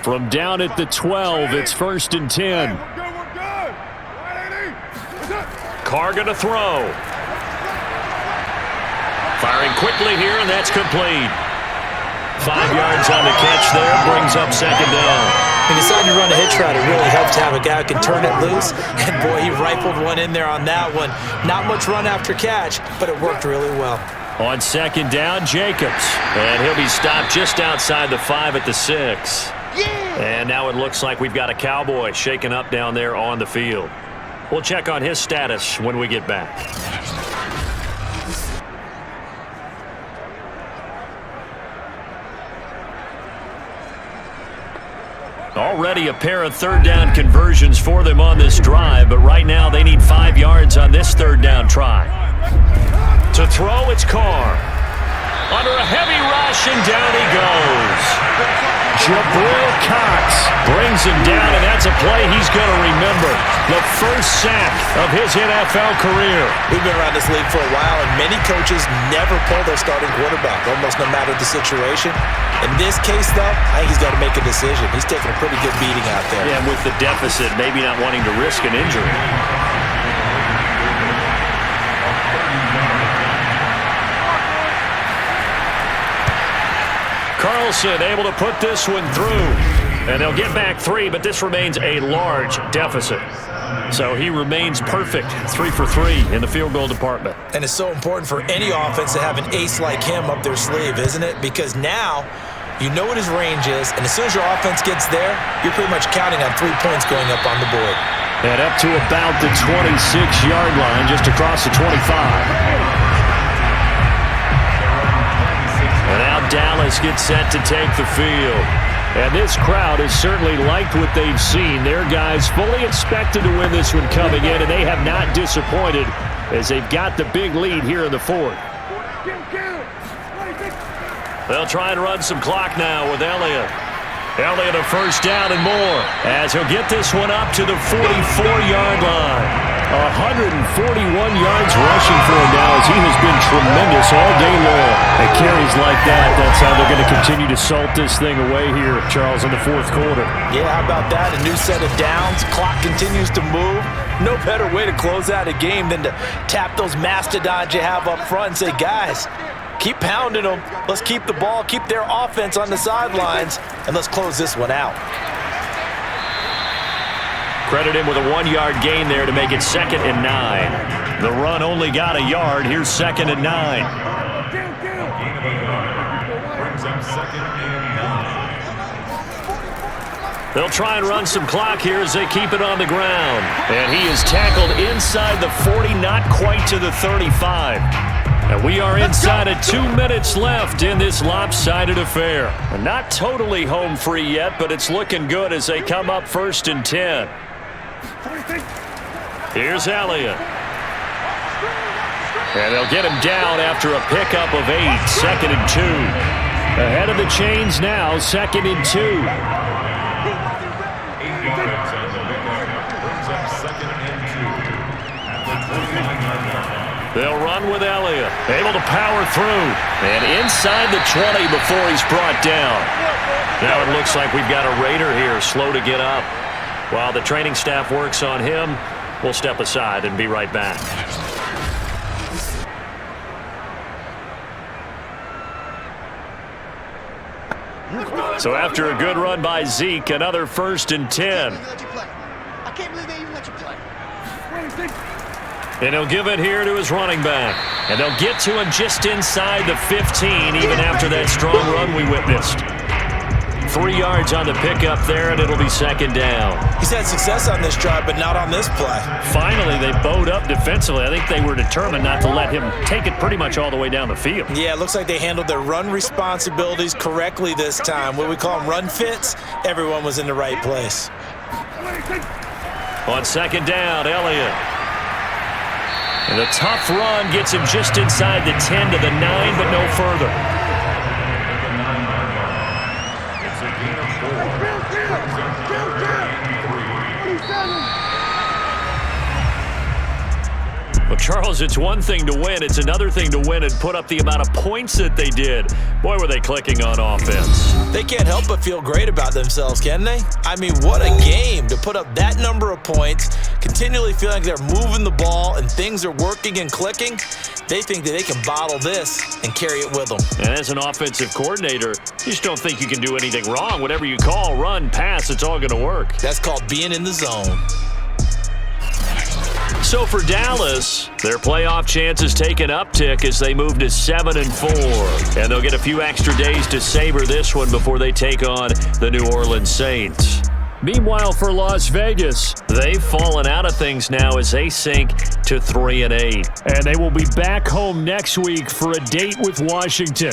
From down at the 12, it's first and 10. Carr going to throw. Firing quickly here, and that's complete. 5 yards on the catch there, brings up second down. He decided to run a hitch route. It really helps to have a guy who can turn it loose. And, boy, he rifled one in there on that one. Not much run after catch, but it worked really well. On second down, Jacobs. And he'll be stopped just outside the 5 at the 6. And now it looks like we've got a Cowboy shaken up down there on the field. We'll check on his status when we get back. Already a pair of third down conversions for them on this drive, but right now they need 5 yards on this third down try. To throw, it's Carr. Under a heavy rush, and down he goes. Jabril Cox brings him down, and that's a play he's going to remember. The first sack of his NFL career. We've been around this league for a while, and many coaches never pull their starting quarterback, almost no matter the situation. In this case, though, I think he's got to make a decision. He's taking a pretty good beating out there. Yeah, and with the deficit, maybe not wanting to risk an injury. Carlson able to put this one through. And they'll get back 3, but this remains a large deficit. So he remains perfect, 3 for 3 in the field goal department. And it's so important for any offense to have an ace like him up their sleeve, isn't it? Because now you know what his range is, and as soon as your offense gets there, you're pretty much counting on 3 points going up on the board. And up to about the 26-yard line, just across the 25. And now Dallas gets set to take the field. And this crowd has certainly liked what they've seen. Their guys fully expected to win this one coming in, and they have not disappointed as they've got the big lead here in the fourth. They'll try and run some clock now with Elliott. Elliott a first down and more as he'll get this one up to the 44-yard line. 141 yards rushing for him now as he has been tremendous all day long. At carries like that, that's how they're going to continue to salt this thing away here, Charles, in the fourth quarter. Yeah, how about that? A new set of downs. Clock continues to move. No better way to close out a game than to tap those mastodons you have up front and say, guys, keep pounding them. Let's keep the ball, keep their offense on the sidelines, and let's close this one out. Credit him with a 1-yard gain there to make it 2nd and 9. The run only got a yard. Here's 2nd and 9. Brings up 2nd and 9. They'll try and run some clock here as they keep it on the ground. And he is tackled inside the 40, not quite to the 35. And we are inside of 2 minutes left in this lopsided affair. Not totally home free yet, but it's looking good as they come up 1st and 10. Here's Elliott. And they'll get him down after a pickup of 8, 2nd and 2. Ahead of the chains now, 2nd and 2. 8 yards on the pickup brings up 2nd and 2 at the 29-yard line. They'll run with Elliott, able to power through, and inside the 20 before he's brought down. Now it looks like we've got a Raider here, slow to get up. While the training staff works on him, we'll step aside and be right back. So after a good run by Zeke, another 1st and 10. I can't believe they even let you play. And he'll give it here to his running back. And they'll get to him just inside the 15, even after that strong run we witnessed. 3 yards on the pickup there, and it'll be 2nd down. He's had success on this drive, but not on this play. Finally, they bowed up defensively. I think they were determined not to let him take it pretty much all the way down the field. Yeah, it looks like they handled their run responsibilities correctly this time. What we call them run fits, everyone was in the right place. On 2nd down, Elliott. And the tough run gets him just inside the 10 to the 9, but no further. It's a gain of 4. Brings up 3. Well, Charles, it's one thing to win. It's another thing to win and put up the amount of points that they did. Boy, were they clicking on offense. They can't help but feel great about themselves, can they? I mean, what a game to put up that number of points, continually feeling like they're moving the ball and things are working and clicking. They think that they can bottle this and carry it with them. And as an offensive coordinator, you just don't think you can do anything wrong. Whatever you call, run, pass, it's all going to work. That's called being in the zone. So for Dallas, their playoff chances take an uptick as they move to 7 and 4. And they'll get a few extra days to savor this one before they take on the New Orleans Saints. Meanwhile, for Las Vegas, they've fallen out of things now as they sink to 3 and 8. And they will be back home next week for a date with Washington.